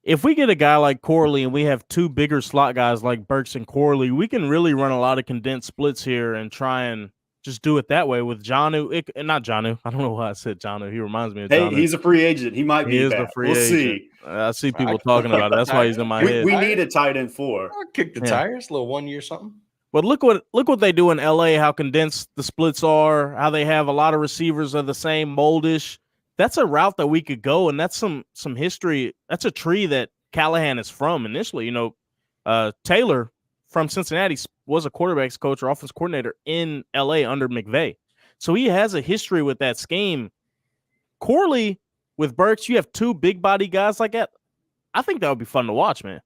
If we get a guy like Corley and we have 2 bigger slot guys like Burks and Corley, we can really run a lot of condensed splits here and try and just do it that way with Jonnu. Not Jonnu. I don't know why I said Jonnu. He reminds me of Jonnu. Hey, he's a free agent. He might be back. We'll see. I see people talking about it. That's why he's in my head. We need a tight end 4. I'll kick the tires, a little 1 year something. But look what they do in LA, how condensed the splits are, how they have a lot of receivers of the same moldish. That's a route that we could go, and that's some history. That's a tree that Callahan is from initially. Taylor from Cincinnati was a quarterback's coach or offense coordinator in LA under McVay. So he has a history with that scheme. Corley with Burks, you have 2 big body guys like that. I think that would be fun to watch, man.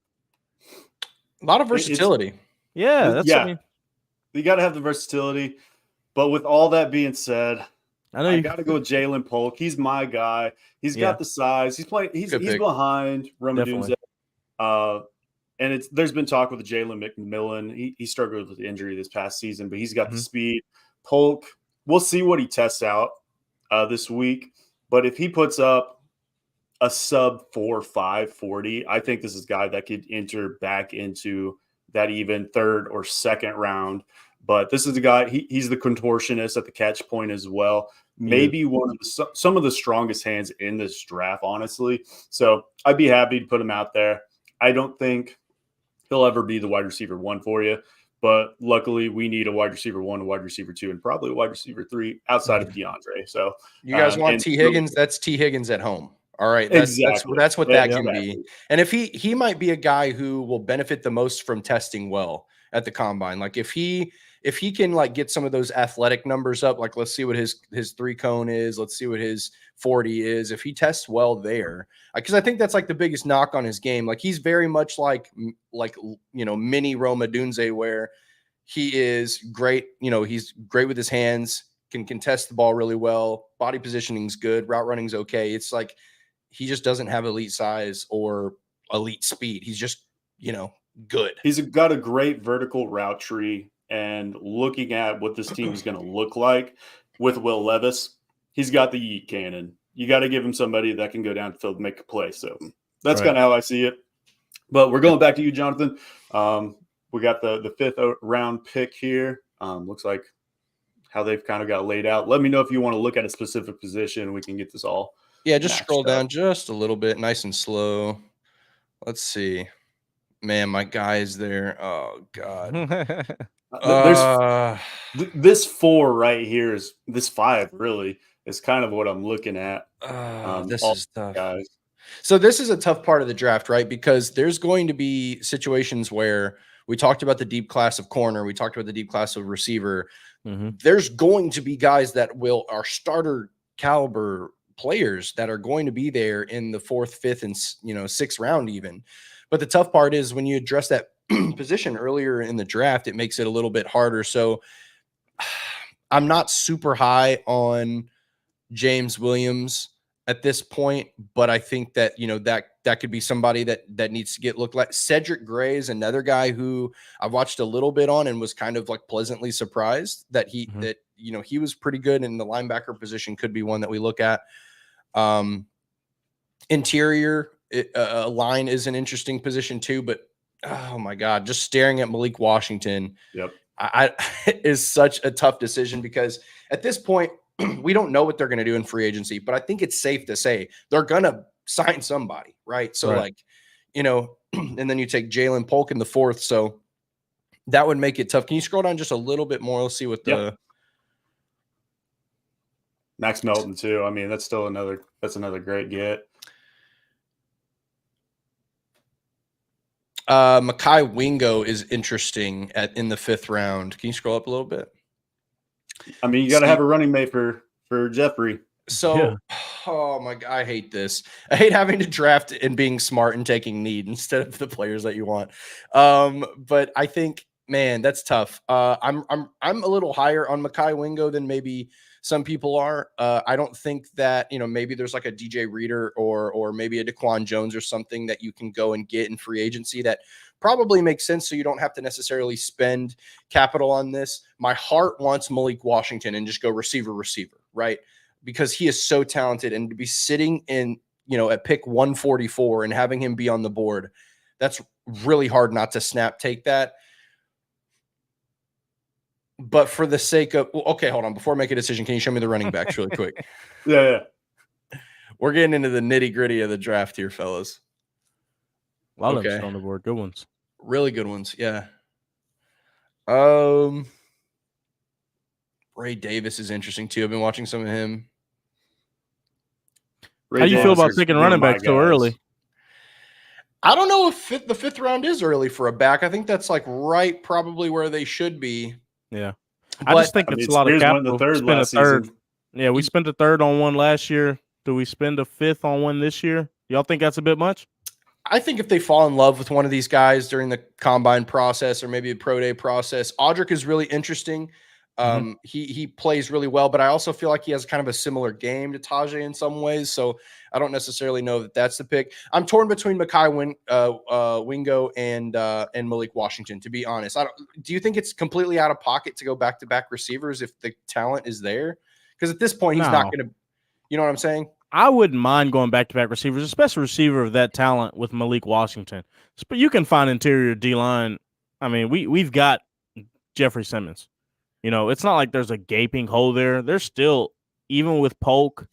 A lot of versatility. Yeah. You got to have the versatility. But with all that being said, I got to go with Jalen Polk. He's my guy. He's got the size. He's behind Romadunze. And there's been talk with Jalen McMillan. He struggled with the injury this past season, but he's got the speed. Polk, we'll see what he tests out this week. But if he puts up a sub 4.5 40, I think this is a guy that could enter back into that even 3rd or 2nd round. But this is a guy, he's the contortionist at the catch point as well. Maybe some of the strongest hands in this draft, honestly. So I'd be happy to put him out there. I don't think he'll ever be the wide receiver 1 for you, But luckily, we need a wide receiver 1, a wide receiver 2, and probably a wide receiver 3 outside of DeAndre. So you guys want and T. Higgins? That's T. Higgins at home. All right, that's exactly. that's what that can Exactly. be. And if he might be a guy who will benefit the most from testing well at the combine. Like if he can like get some of those athletic numbers up, like let's see what his 3-cone is, let's see what his 40 is. If he tests well there, because I think that's like the biggest knock on his game. Like he's very much like mini Roma Dunze, where he is great. He's great with his hands, can contest the ball really well. Body positioning's good. Route running's okay. It's like he just doesn't have elite size or elite speed. He's just, good. He's got a great vertical route tree. And looking at what this team is going to look like with Will Levis, he's got the yeet cannon. You got to give him somebody that can go down the field and make a play. So that's kind of how I see it. But we're going back to you, Jonathan. We got the 5th round pick here. Looks like how they've kind of got laid out. Let me know if you want to look at a specific position. We can get this all. Yeah, just scroll down just a little bit, nice and slow. Let's see. Man, my guy is there. Oh, God. This 4 right here is this 5 really is kind of what I'm looking at. This is tough, guys. So this is a tough part of the draft, right? Because there's going to be situations where we talked about the deep class of corner, we talked about the deep class of receiver. There's going to be guys that are starter caliber players that are going to be there in the 4th, 5th, and 6th round even. But the tough part is when you address that position earlier in the draft, it makes it a little bit harder. So I'm not super high on James Williams at this point, but I think that, that could be somebody that needs to get looked like. Cedric Gray is another guy who I watched a little bit on and was kind of like pleasantly surprised that he was pretty good, and the linebacker position could be one that we look at. Interior line is an interesting position too, but oh my God, just staring at Malik Washington is such a tough decision, because at this point, we don't know what they're going to do in free agency, but I think it's safe to say they're going to sign somebody, right? So and then you take Jalen Polk in the 4th. So that would make it tough. Can you scroll down just a little bit more? Let's see what the Max Melton too. I mean, that's another great get. Mekhi Wingo is interesting in the 5th round. Can you scroll up a little bit? I mean, you got to have a running mate for Jeffrey. So, oh my God, I hate this. I hate having to draft and being smart and taking need instead of the players that you want. But I think, man, that's tough. I'm a little higher on Mekhi Wingo than maybe some people are. I don't think that, maybe there's like a DJ Reader or maybe a Daquan Jones or something that you can go and get in free agency that probably makes sense, so you don't have to necessarily spend capital on this. My heart wants Malik Washington and just go receiver, right? Because he is so talented, and to be sitting in, at pick 144 and having him be on the board, that's really hard not to take that. But for the sake of, okay, hold on. Before I make a decision, can you show me the running backs really quick? Yeah. We're getting into the nitty gritty of the draft here, fellas. A lot of them on the board. Good ones. Really good ones. Yeah. Ray Davis is interesting too. I've been watching some of him. How do you feel about taking running backs so early? I don't know if the 5th round is early for a back. I think that's like right probably where they should be. Yeah. I just think it's a lot of capital. The third. Yeah, we spent a 3rd on one last year. Do we spend a 5th on one this year? Y'all think that's a bit much? I think if they fall in love with one of these guys during the combine process or maybe a pro day process, Audric is really interesting. He plays really well, but I also feel like he has kind of a similar game to Tajay in some ways. So I don't necessarily know that that's the pick. I'm torn between Mekhi Wingo and Malik Washington, to be honest. Do you think it's completely out of pocket to go back-to-back receivers if the talent is there? Because at this point, he's not going to, you know what I'm saying? I wouldn't mind going back-to-back receivers, especially a receiver of that talent with Malik Washington. But you can find interior D-line. I mean, we've got Jeffrey Simmons. It's not like there's a gaping hole there. There's still, even with Polk,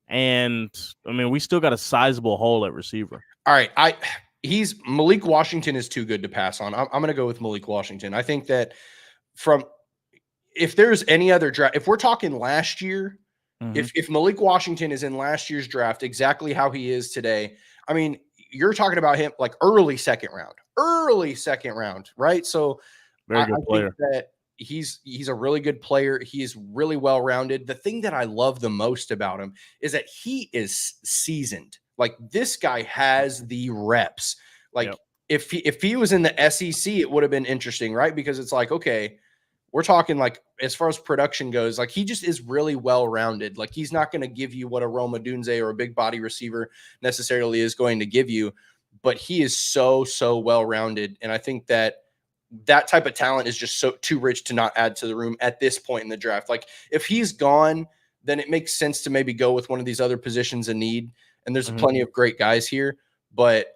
and I mean, we still got a sizable hole at receiver. All right. Malik Washington is too good to pass on. I'm going to go with Malik Washington. I think that if there's any other draft, if we're talking last year, if Malik Washington is in last year's draft exactly how he is today, I mean, you're talking about him like early second round, right? So very good player. think that he's a really good player. He is really well-rounded. The thing that I love the most about him is that he is seasoned. Like, this guy has the reps. Like, if he was in the SEC, it would have been interesting, right? Because it's like, okay, we're talking like as far as production goes, like he just is really well-rounded. Like, he's not going to give you what a Rome Odunze or a big body receiver necessarily is going to give you, but he is so well-rounded. And I think that type of talent is just too rich to not add to the room at this point in the draft. Like, if he's gone, then it makes sense to maybe go with one of these other positions in need. And there's plenty of great guys here, but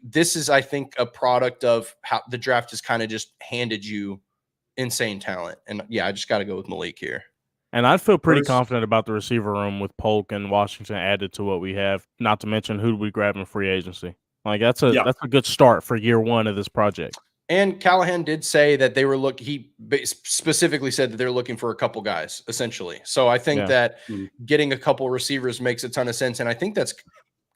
this is, I think, a product of how the draft has kind of just handed you insane talent. And yeah, I just got to go with Malik here. And I feel pretty confident about the receiver room with Polk and Washington added to what we have, not to mention who we grab in free agency. Like, that's a good start for year one of this project. And Callahan did say that they were he specifically said that they're looking for a couple guys, essentially. So I think that getting a couple receivers makes a ton of sense. And I think that's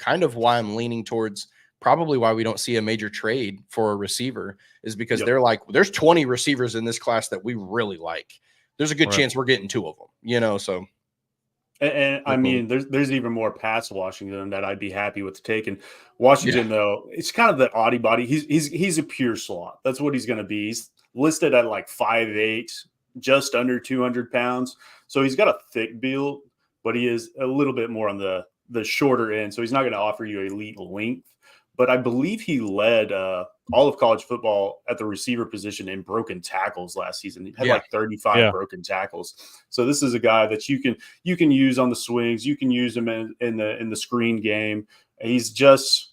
kind of why I'm leaning towards probably why we don't see a major trade for a receiver, is because they're like, there's 20 receivers in this class that we really like. There's a good chance we're getting 2 of them, so. And I mean, there's even more past Washington that I'd be happy with taking. Washington, though, it's kind of the oddie body. He's a pure slot. That's what he's going to be. He's listed at like 5'8", just under 200 pounds. So he's got a thick build, but he is a little bit more on the shorter end. So he's not going to offer you elite length. But I believe he led all of college football at the receiver position in broken tackles last season. He had like 35 broken tackles. So this is a guy that you can use on the swings. You can use him in the screen game. He's just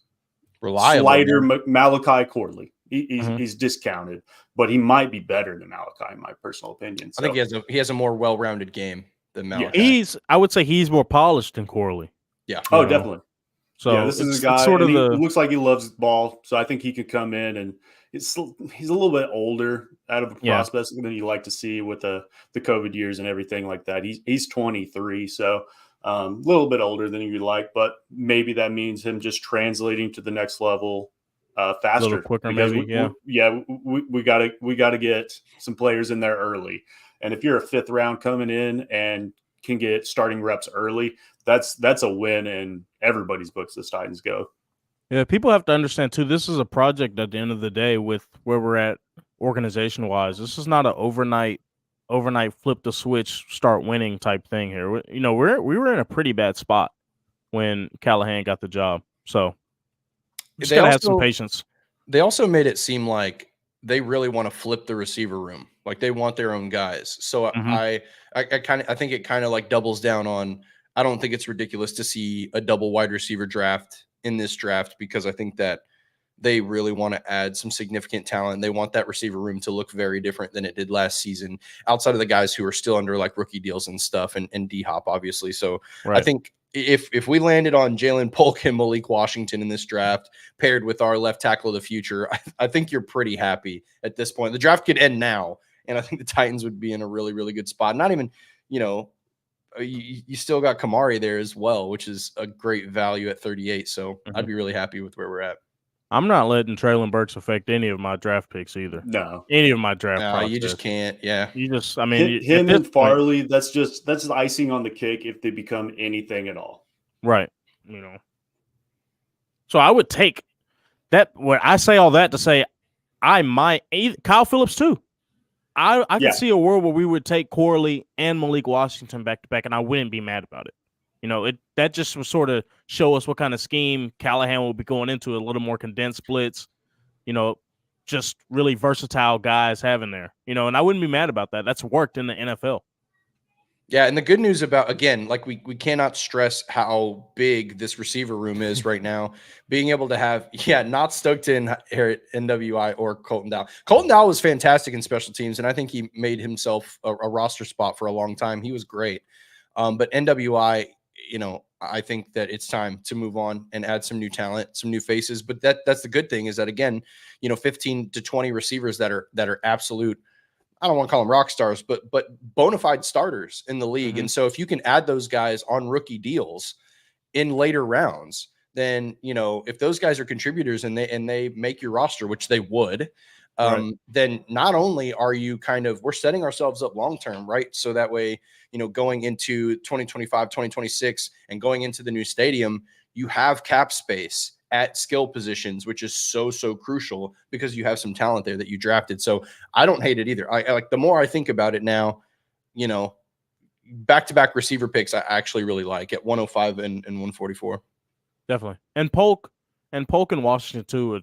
reliable. Slider Malachi Corley. He's discounted, but he might be better than Malachi, in my personal opinion. So, I think he has a more well-rounded game than Malachi. I would say he's more polished than Corley. Yeah. Oh, definitely. So this is a guy. Sort of he looks like he loves ball, so I think he could come in, and he's a little bit older out of a prospect than you like to see with the COVID years and everything like that. He's 23, so a little bit older than you like, but maybe that means him just translating to the next level faster, a little quicker, maybe. We gotta get some players in there early, and if you're a 5th round coming in and can get starting reps early, that's a win in everybody's books as Titans go. Yeah, people have to understand too, this is a project at the end of the day with where we're at organization wise. This is not an overnight flip the switch, start winning type thing here. We were in a pretty bad spot when Callahan got the job. So just gotta have some patience. They also made it seem like they really want to flip the receiver room. Like, they want their own guys. So I think it kind of like doubles down on, I don't think it's ridiculous to see a double wide receiver draft in this draft, because I think that they really want to add some significant talent. They want that receiver room to look very different than it did last season, outside of the guys who are still under like rookie deals and stuff, and D-Hop, obviously. So I think if we landed on Jalen Polk and Malik Washington in this draft, paired with our left tackle of the future, I think you're pretty happy at this point. The draft could end now, and I think the Titans would be in a really, really good spot. Not even, you still got Kamari there as well, which is a great value at 38. So I'd be really happy with where we're at. I'm not letting Traylon Burks affect any of my draft picks either. No, any of my draft. No, you just can't. Yeah, him and Farley. That's icing on the cake if they become anything at all. Right. So I would take that. When I say all that to say, I might Kyle Phillips too. I can see a world where we would take Corley and Malik Washington back to back, and I wouldn't be mad about it. That just would sort of show us what kind of scheme Callahan will be going into, a little more condensed splits, just really versatile guys having there, and I wouldn't be mad about that. That's worked in the NFL. Yeah, and the good news about, again, like we cannot stress how big this receiver room is right now. Being able to have, not Stockton here at NWI or Colton Dow. Colton Dow was fantastic in special teams, and I think he made himself a roster spot for a long time. He was great. But NWI, I think that it's time to move on and add some new talent, some new faces. But that's the good thing is that, again, 15 to 20 receivers that are absolute, I don't want to call them rock stars, but bona fide starters in the league. And so if you can add those guys on rookie deals in later rounds, then, if those guys are contributors and they make your roster, which they would, then not only are you we're setting ourselves up long-term, right? So that way, going into 2025, 2026 and going into the new stadium, you have cap space at skill positions, which is so crucial because you have some talent there that you drafted. So I don't hate it either. I like, the more I think about it now, back-to-back receiver picks, I actually really like at 105 and 144. Definitely. And Polk and Washington too,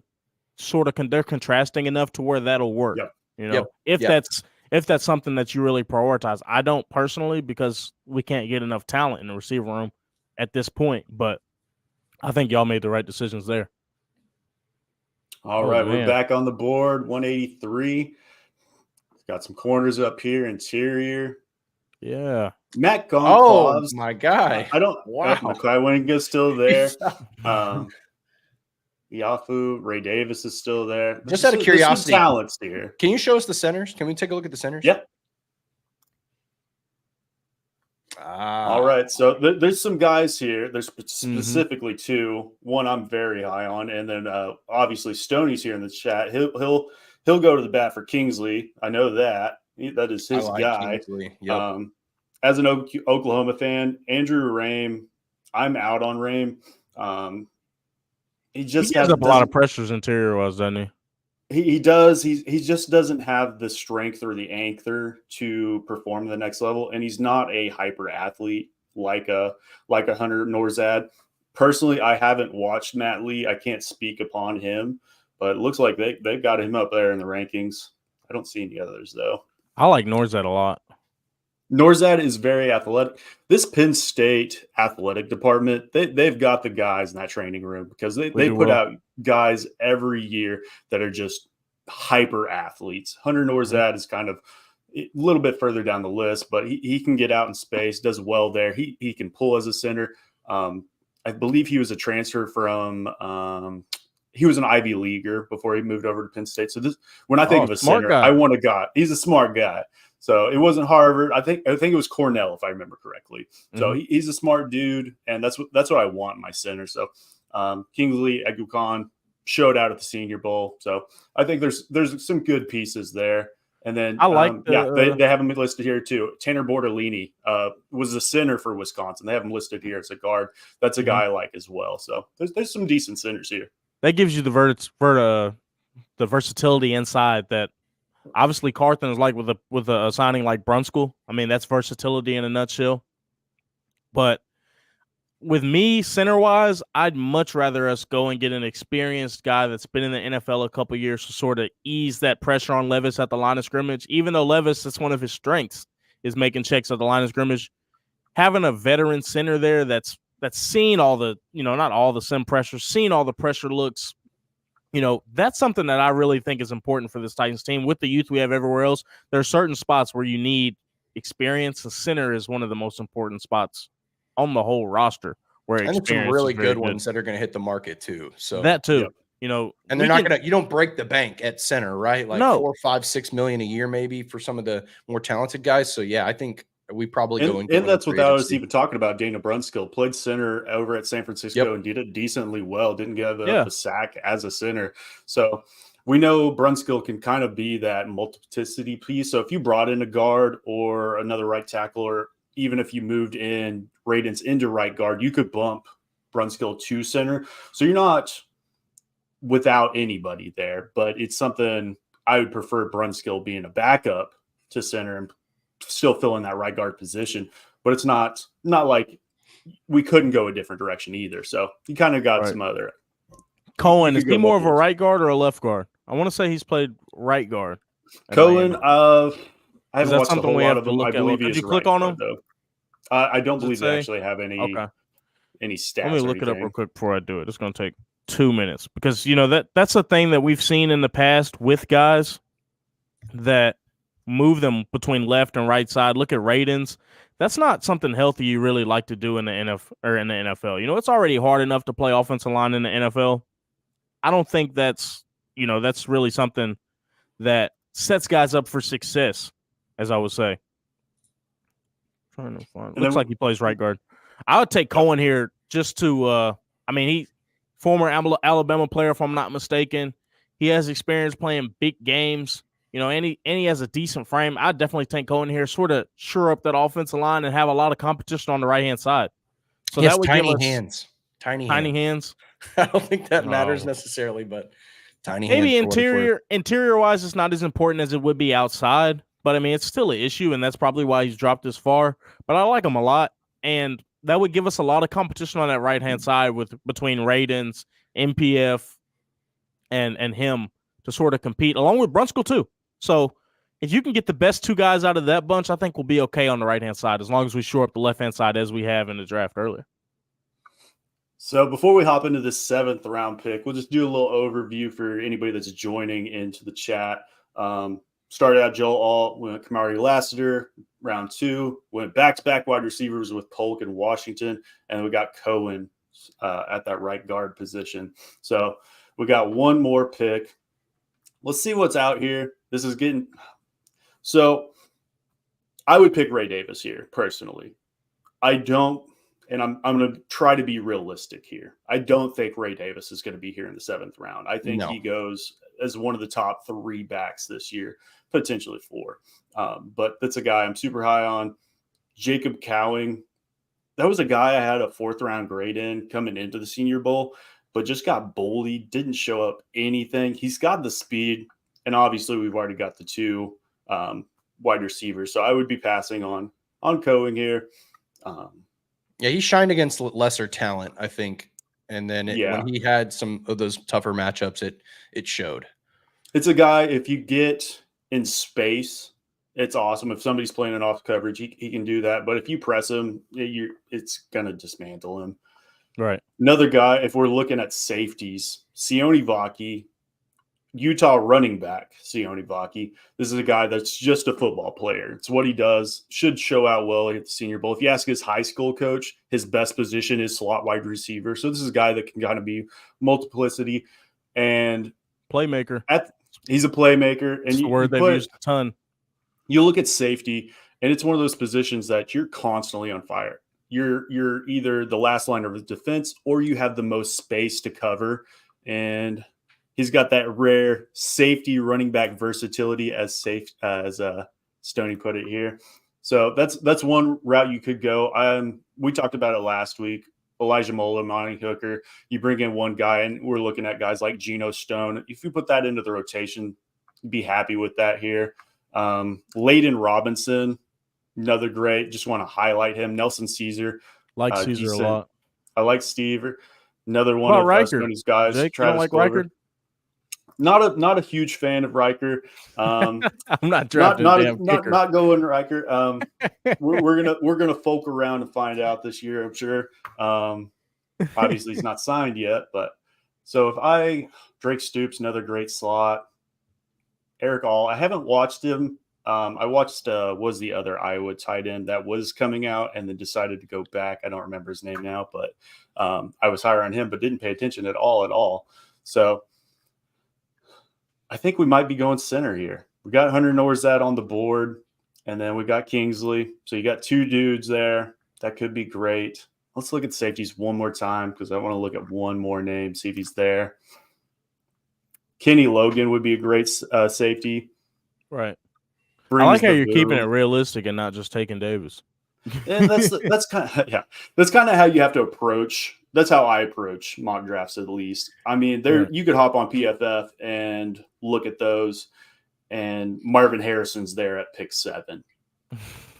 sort of they're contrasting enough to where that'll work. If that's something that you really prioritize. I don't personally, because we can't get enough talent in the receiver room at this point, but I think y'all made the right decisions there. All right, we're back on the board. 183. Got some corners up here, interior. Yeah. Matt Goncalves. Oh, my guy. McClay Winga's still there. Yafu, Ray Davis is still there. Just out of curiosity, talents here. Can you show us the centers? Can we take a look at the centers? Yep. All right. So there's some guys here. There's specifically two. One I'm very high on, and then obviously Stoney's here in the chat. He'll go to the bat for Kingsley. I know that. That is his guy. Yep. As an Oklahoma fan, Andrew Rame, I'm out on Rame. He just has a lot of pressures interior-wise, doesn't he? He does. He just doesn't have the strength or the anchor to perform the next level, and he's not a hyper athlete like a Hunter Norzad. Personally, I haven't watched Matt Lee. I can't speak upon him, but it looks like they've got him up there in the rankings. I don't see any others though. I like Norzad a lot. Norzad is very athletic. This Penn State athletic department, they've got the guys in that training room because they put out guys every year that are just hyper athletes. Hunter Norzad is kind of a little bit further down the list, but he can get out in space, does well there. He can pull as a center. I believe he was a transfer from he was an Ivy Leaguer before he moved over to Penn State. So when I think of a center, I want a guy. He's a smart guy. So it wasn't Harvard. I think it was Cornell, if I remember correctly. So he's a smart dude, and that's what I want in my center. So Kingsley Egukan showed out at the Senior Bowl. So I think there's some good pieces there. And then I like they have him listed here too. Tanner Bortolini was a center for Wisconsin. They have him listed here as a guard. That's a guy I like as well. So there's some decent centers here. That gives you the versatility inside that. Obviously, Carthon is like with a signing like Brunskill. I mean, that's versatility in a nutshell. But with me, center-wise, I'd much rather us go and get an experienced guy that's been in the NFL a couple years to sort of ease that pressure on Levis at the line of scrimmage. Even though Levis, that's one of his strengths, is making checks at the line of scrimmage. Having a veteran center there that's seen all the, not all the sim pressure, seen all the pressure looks, that's something that I really think is important for this Titans team. With the youth we have everywhere else, there are certain spots where you need experience. The center is one of the most important spots on the whole roster. And it's some really good ones that are going to hit the market too. So that too, and they're not going to. You don't break the bank at center, right? Like $4, $5, $6 million a year, maybe for some of the more talented guys. So yeah, I think we probably go and that's without us even talking about Dana Brunskill. Played center over at San Francisco and did it decently well. Didn't give a sack as a center. So we know Brunskill can kind of be that multiplicity piece. So if you brought in a guard or another right tackle, or even if you moved in Radens into right guard, you could bump Brunskill to center. So you're not without anybody there, but it's something I would prefer Brunskill being a backup to center and still fill in that right guard position, but it's not like we couldn't go a different direction either. So you kind of got some other. Cohen, is he more of a right guard or a left guard? I want to say he's played right guard. Cohen, I haven't watched a whole lot of him. I believe Did you click on him? Though. I don't believe they actually have any stats. Let me look it up real quick before I do it. It's going to take 2 minutes because that's a thing that we've seen in the past with guys that move them between left and right side. Look at Radens. That's not something healthy you really like to do in the NFL. It's already hard enough to play offensive line in the NFL. I don't think that's really something that sets guys up for success, as I would say. Trying to find. Looks like he plays right guard. I would take Cohen here just to. He former Alabama player, if I'm not mistaken. He has experience playing big games. And he has a decent frame. I'd definitely take Cohen here, sort of shore up that offensive line and have a lot of competition on the right hand side. So that would tiny give us hands. Tiny hands. I don't think that matters necessarily, but tiny maybe hands. Maybe interior wise, it's not as important as it would be outside. But it's still an issue, and that's probably why he's dropped this far. But I like him a lot, and that would give us a lot of competition on that right hand side between Radens, MPF, and him to sort of compete, along with Brunskill too. So if you can get the best two guys out of that bunch, I think we'll be okay on the right hand side as long as we shore up the left hand side as we have in the draft earlier. So before we hop into this 7th round pick, we'll just do a little overview for anybody that's joining into the chat. Started out Joel Alt, went Kamari Lassiter, round 2, went back-to-back wide receivers with Polk and Washington, and we got Cohen at that right guard position. So we got one more pick. Let's see what's out here. This is getting – so I would pick Ray Davis here, personally. I don't – and I'm going to try to be realistic here. I don't think Ray Davis is going to be here in the 7th round. I think he goes as one of the top 3 backs this year, potentially 4. But that's a guy I'm super high on. Jacob Cowing, that was a guy I had a 4th round grade in coming into the Senior Bowl, but just got bullied, didn't show up anything. He's got the speed, and obviously we've already got the 2 wide receivers. So I would be passing on Cowing here. Yeah, he shined against lesser talent, I think. And then when he had some of those tougher matchups, it showed. It's a guy, if you get in space, it's awesome. If somebody's playing it off coverage, he can do that. But if you press him, it's going to dismantle him. Right. Another guy, if we're looking at safeties, Sione Vaki, Utah running back, Sione Vaki. This is a guy that's just a football player. It's what he does. Should show out well at the Senior Bowl. If you ask his high school coach, his best position is slot wide receiver. So this is a guy that can kind of be multiplicity and playmaker. He's a playmaker. And it's the word they've used a ton. You look at safety, and it's one of those positions that you're constantly on fire. You're either the last line of defense or you have the most space to cover. And he's got that rare safety running back versatility, as Stoney put it here. So that's one route you could go. We talked about it last week. Elijah Mola, Monty Hooker. You bring in one guy, and we're looking at guys like Geno Stone. If you put that into the rotation, be happy with that here. Layden Robinson, another great. Just want to highlight him. Nelson Caesar. Like Caesar a lot. I like Steve. Another one of Stoney's guys. Jake, Travis you don't like Clover. Riker? Not a huge fan of Riker. I'm not drafting not going Riker. We're gonna folk around and find out this year, I'm sure. Obviously he's not signed yet, but so Drake Stoops, another great slot. Eric All, I haven't watched him. I watched was the other Iowa tight end that was coming out and then decided to go back. I don't remember his name now, but I was higher on him, but didn't pay attention at all. So I think we might be going center here. We got Hunter Norzad on the board, and then we got Kingsley. So you got 2 dudes there. That could be great. Let's look at safeties one more time because I want to look at one more name, see if he's there. Kenny Logan would be a great safety. Right. I like how you're keeping it realistic and not just taking Davis. And that's kind of how you have to approach. That's how I approach mock drafts, at least. I mean, you could hop on PFF and look at those, and Marvin Harrison's there at pick 7.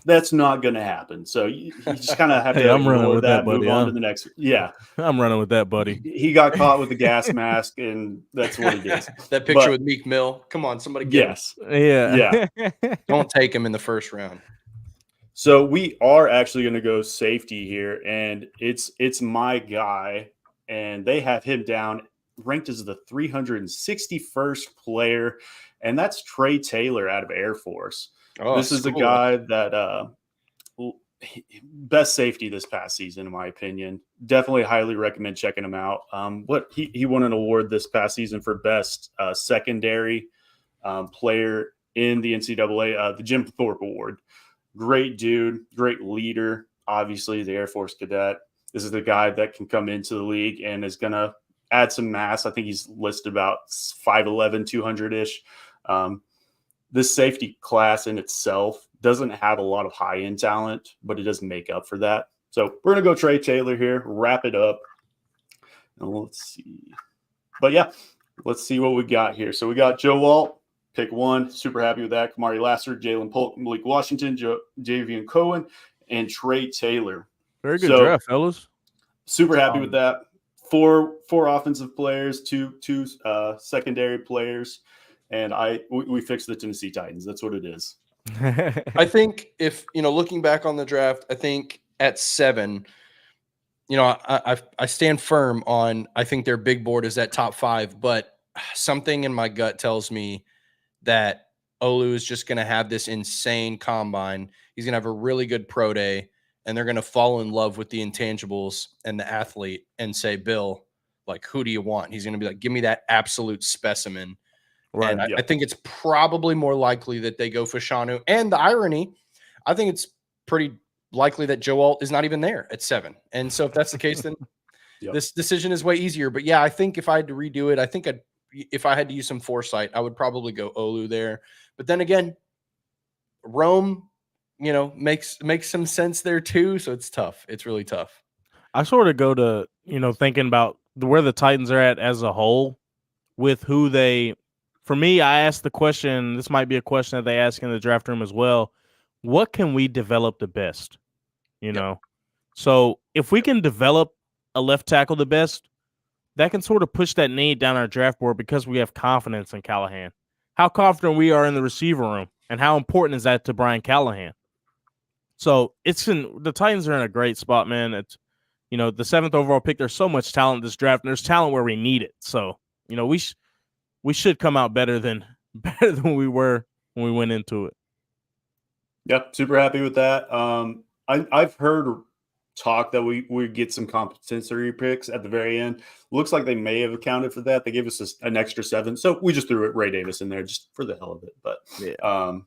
That's not going to happen. So you just kind of have to ignore that, buddy, move on to the next. Yeah, I'm running with that, buddy. He got caught with the gas mask, and that's what it is. That picture with Meek Mill. Come on, somebody get him. Yeah. Don't take him in the first round. So we are actually going to go safety here, and it's my guy, and they have him down ranked as the 361st player, and that's Trey Taylor out of Air Force. Oh, This is a school. guy that best safety this past season, in my opinion. Definitely highly recommend checking him out. What he won an award this past season for best secondary player in the NCAA, the Jim Thorpe Award. Great dude, great leader. Obviously, the Air Force cadet. This is the guy that can come into the league and is going to add some mass. I think he's listed about 5'11", 200-ish. This safety class in itself doesn't have a lot of high-end talent, but it does make up for that. So we're going to go Trey Taylor here, wrap it up. And let's see. But yeah, let's see what we got here. So we got Joe Walt, pick 1. Super happy with that. Kamari Lassiter, Jalen Polk, Malik Washington, Javian Cohen, and Trey Taylor. Very good draft, fellas. Super happy with that. Four offensive players, two secondary players, and we fixed the Tennessee Titans. That's what it is. I think if looking back on the draft, I think at 7, I stand firm on. I think their big board is at top 5, but something in my gut tells me that Olu is just going to have this insane combine. He's going to have a really good pro day. And they're going to fall in love with the intangibles and the athlete and say, Bill, like, who do you want? He's going to be like, give me that absolute specimen. Right. And I think it's probably more likely that they go Fashanu. And the irony, I think it's pretty likely that Joe Alt is not even there at 7. And so if that's the case, then this decision is way easier. But yeah, I think if I had to redo it, if I had to use some foresight, I would probably go Olu there. But then again, Rome, makes some sense there too. So it's tough. It's really tough. I sort of go to, thinking about where the Titans are at as a whole with who for me, I asked the question, this might be a question that they ask in the draft room as well. What can we develop the best? So if we can develop a left tackle the best, that can sort of push that need down our draft board because we have confidence in Callahan. How confident we are in the receiver room and how important is that to Brian Callahan? So the Titans are in a great spot, man. It's, the 7th overall pick. There's so much talent in this draft, and there's talent where we need it. So, we should come out better than we were when we went into it. Yep, super happy with that. I've heard talk that we get some compensatory picks at the very end. Looks like they may have accounted for that. They gave us an extra 7, so we just threw Ray Davis in there just for the hell of it. But yeah.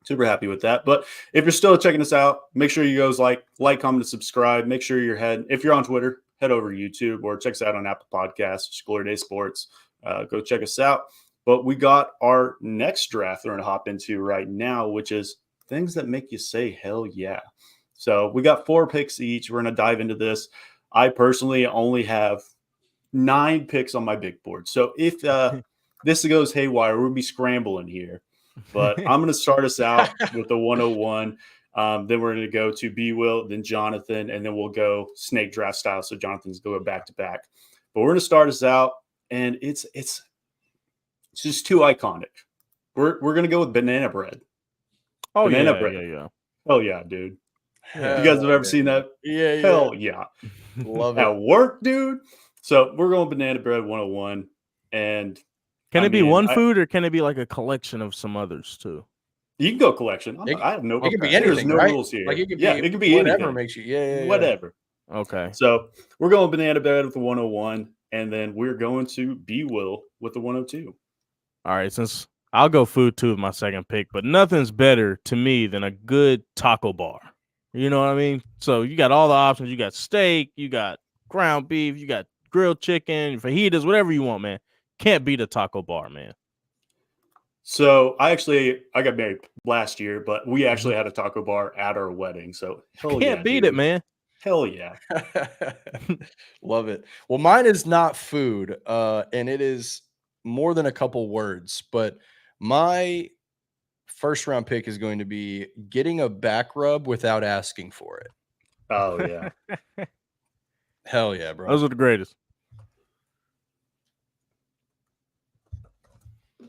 Super happy with that. But if you're still checking us out, make sure you guys like, comment, and subscribe. Make sure if you're on Twitter, head over to YouTube or check us out on Apple Podcasts, Glory Day Sports. Go check us out. But we got our next draft we're going to hop into right now, which is things that make you say, hell yeah. So we got 4 picks each. We're going to dive into this. I personally only have 9 picks on my big board. So if this goes haywire, we'll be scrambling here. But I'm going to start us out with the 101. Then we're going to go to BWill, then Johnathon, and then we'll go snake draft style. So Jonathan's going back to back. But we're going to start us out, and it's just too iconic. We're going to go with banana bread. Oh, banana bread. Yeah. Hell yeah, dude. You guys have ever seen that? Yeah. Hell yeah. Love it. At work, dude. So we're going banana bread 101. And can it be one food or can it be like a collection of some others too? You can go collection. I have no. It can be anything. There's no rules here. Like it could be whatever anything. Makes you. Yeah. Whatever. Okay. So we're going banana bread with the 101, and then we're going to BWill with the 102. All right. Since I'll go food too with my second pick, but nothing's better to me than a good taco bar. You know what I mean? So you got all the options. You got steak. You got ground beef. You got grilled chicken, fajitas, whatever you want, man. Can't beat a taco bar, man. So I got married last year, but we actually had a taco bar at our wedding. So can't beat it, man. Hell yeah. Love it. Well, mine is not food, and it is more than a couple words, but my first round pick is going to be getting a back rub without asking for it. Oh yeah. Hell yeah, bro. Those are the greatest.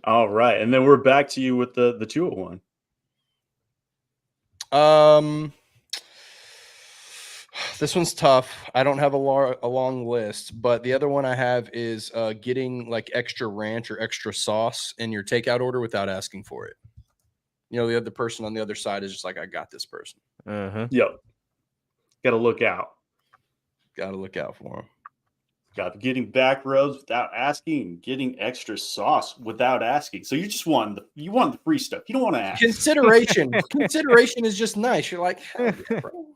All right. And then we're back to you with the 201. This one's tough. I don't have a long list, but the other one I have is getting like extra ranch or extra sauce in your takeout order without asking for it. the other person on the other side is just like, I got this person. Yep. Got to look out. Got to look out for him. Got getting back rows without asking, getting extra sauce without asking. So you just want the free stuff. You don't want to ask. Consideration is just nice. You're like, hell yeah, bro.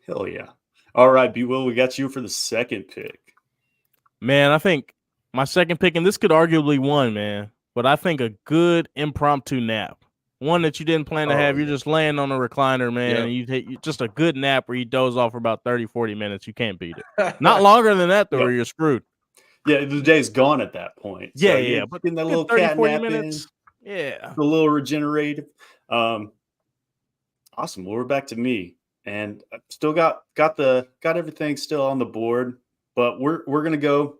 Hell yeah. All right, BWill, we got you for the second pick. Man, I think my second pick, and this could arguably win, man, but I think a good impromptu nap. One that you didn't plan to have. You're just laying on a recliner, man, and you take just a good nap where you doze off for about 30, 40 minutes. You can't beat it. Not longer than that, though, or you're screwed. Yeah, the day's gone at that point. Yeah. But getting that little 30, cat 40 nap minutes. in, Yeah. a little regenerative. Awesome. Well, we're back to me. And I've still got everything still on the board, but we're gonna go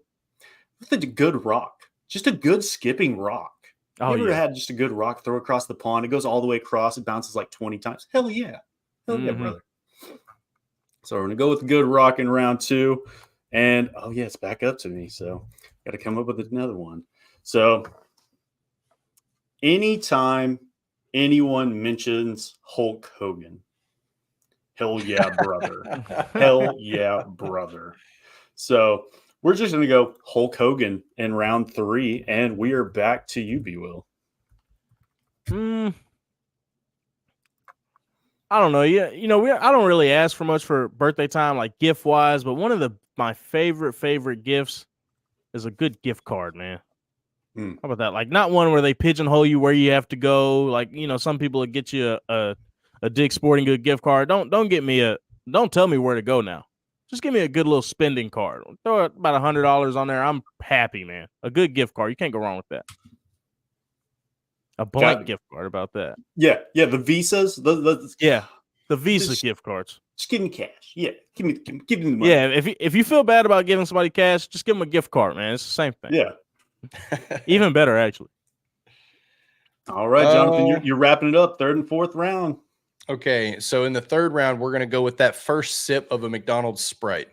with a good rock, just a good skipping rock. You ever had just a good rock throw across the pond? It goes all the way across. It bounces like 20 times. Hell yeah, brother. So we're gonna go with a good rock in round 2, and it's back up to me. So got to come up with another one. So anytime anyone mentions Hulk Hogan. Hell yeah, brother. Hell yeah, brother. So we're just going to go Hulk Hogan in round 3, and we are back to you, BWill. I don't know. Yeah, I don't really ask for much for birthday time, like gift-wise, but one of my favorite gifts is a good gift card, man. How about that? Like, not one where they pigeonhole you where you have to go. Like, some people would get you a Dick's Sporting Good gift card. Don't tell me where to go now. Just give me a good little spending card. Throw about $100 on there. I'm happy, man. A good gift card. You can't go wrong with that. A blank gift card about that. Yeah. The Visas. The Visa gift cards. Just give me cash. Yeah. Give me the money. Yeah. If you feel bad about giving somebody cash, just give them a gift card, man. It's the same thing. Yeah. Even better, actually. All right, Jonathan, you're wrapping it up. 3rd and 4th round. Okay, so in the 3rd round, we're going to go with that first sip of a McDonald's Sprite.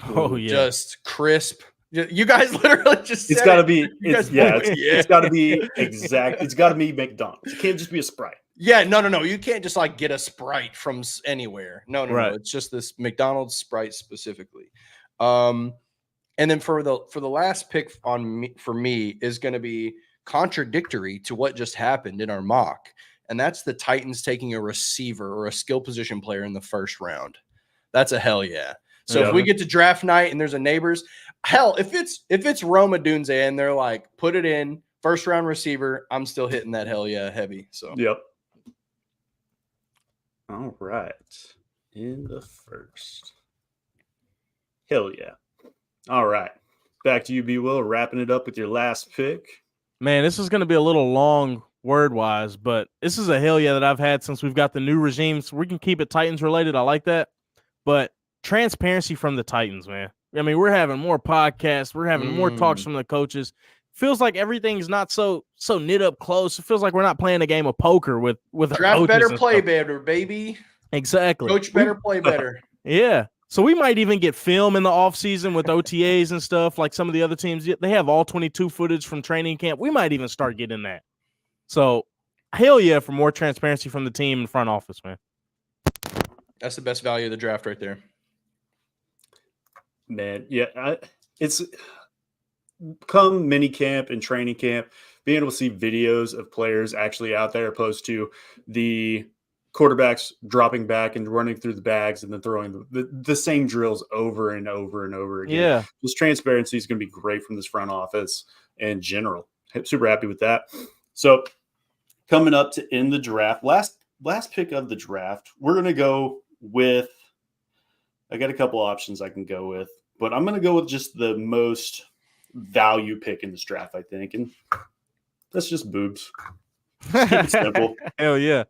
Oh, yeah. Just crisp. You guys literally just It's got to be it's got to be exact. It's got to be McDonald's. It can't just be a Sprite. Yeah, no. You can't just like get a Sprite from anywhere. No. It's just this McDonald's Sprite specifically. And then for the last pick for me is going to be contradictory to what just happened in our mock. And that's the Titans taking a receiver or a skill position player in the 1st round. That's a hell yeah. So if we get to draft night and there's a neighbors, hell, if it's Roma Dunze and they're like, put it in 1st round receiver, I'm still hitting that hell yeah heavy. So yep. All right. In the 1st. Hell yeah. All right. Back to you, BWill, wrapping it up with your last pick. Man, this is going to be a little long word-wise, but this is a hell yeah that I've had since we've got the new regime. So we can keep it Titans-related. I like that. But transparency from the Titans, man. I mean, we're having more podcasts. We're having more talks from the coaches. Feels like everything's not so knit up close. It feels like we're not playing a game of poker with draft better, play better, baby. Exactly. Coach better, play better. Yeah. So we might even get film in the offseason with OTAs and stuff like some of the other teams. They have all 22 footage from training camp. We might even start getting that. So, hell yeah for more transparency from the team and front office, man. That's the best value of the draft right there. Man, yeah. It's come mini camp and training camp, being able to see videos of players actually out there opposed to the quarterbacks dropping back and running through the bags and then throwing the same drills over and over and over again. Yeah. This transparency is going to be great from this front office in general. I'm super happy with that. So coming up to end the draft, last pick of the draft, we're going to go with, I got a couple options I can go with, but I'm going to go with just the most value pick in this draft, I think. And that's just boobs. Just keep it simple. Hell yeah.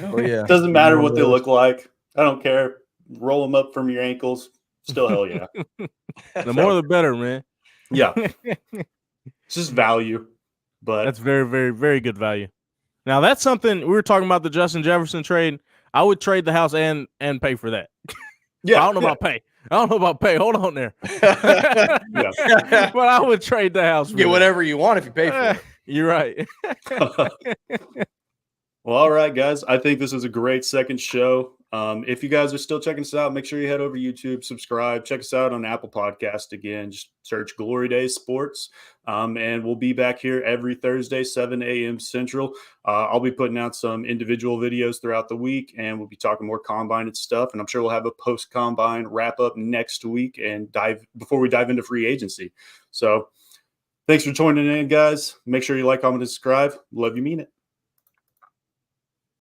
Oh yeah. Doesn't matter what they look like. I don't care. Roll them up from your ankles. Still hell yeah. The more the better, man. Yeah. It's just value. But that's very, very, very good value. Now that's something we were talking about, the Justin Jefferson trade. I would trade the house and pay for that. Yeah. I don't know about pay. Hold on there. But I would trade the house. Get whatever you want if you pay for it. You're right. Well, all right, guys. I think this was a great second show. If you guys are still checking us out, make sure you head over to YouTube, subscribe, check us out on Apple Podcast. Again, just search Glory Days Sports. And we'll be back here every Thursday, 7 a.m. Central. I'll be putting out some individual videos throughout the week, and we'll be talking more combine and stuff. And I'm sure we'll have a post-combine wrap-up next week and before we dive into free agency. So thanks for joining in, guys. Make sure you like, comment, and subscribe. Love you, mean it.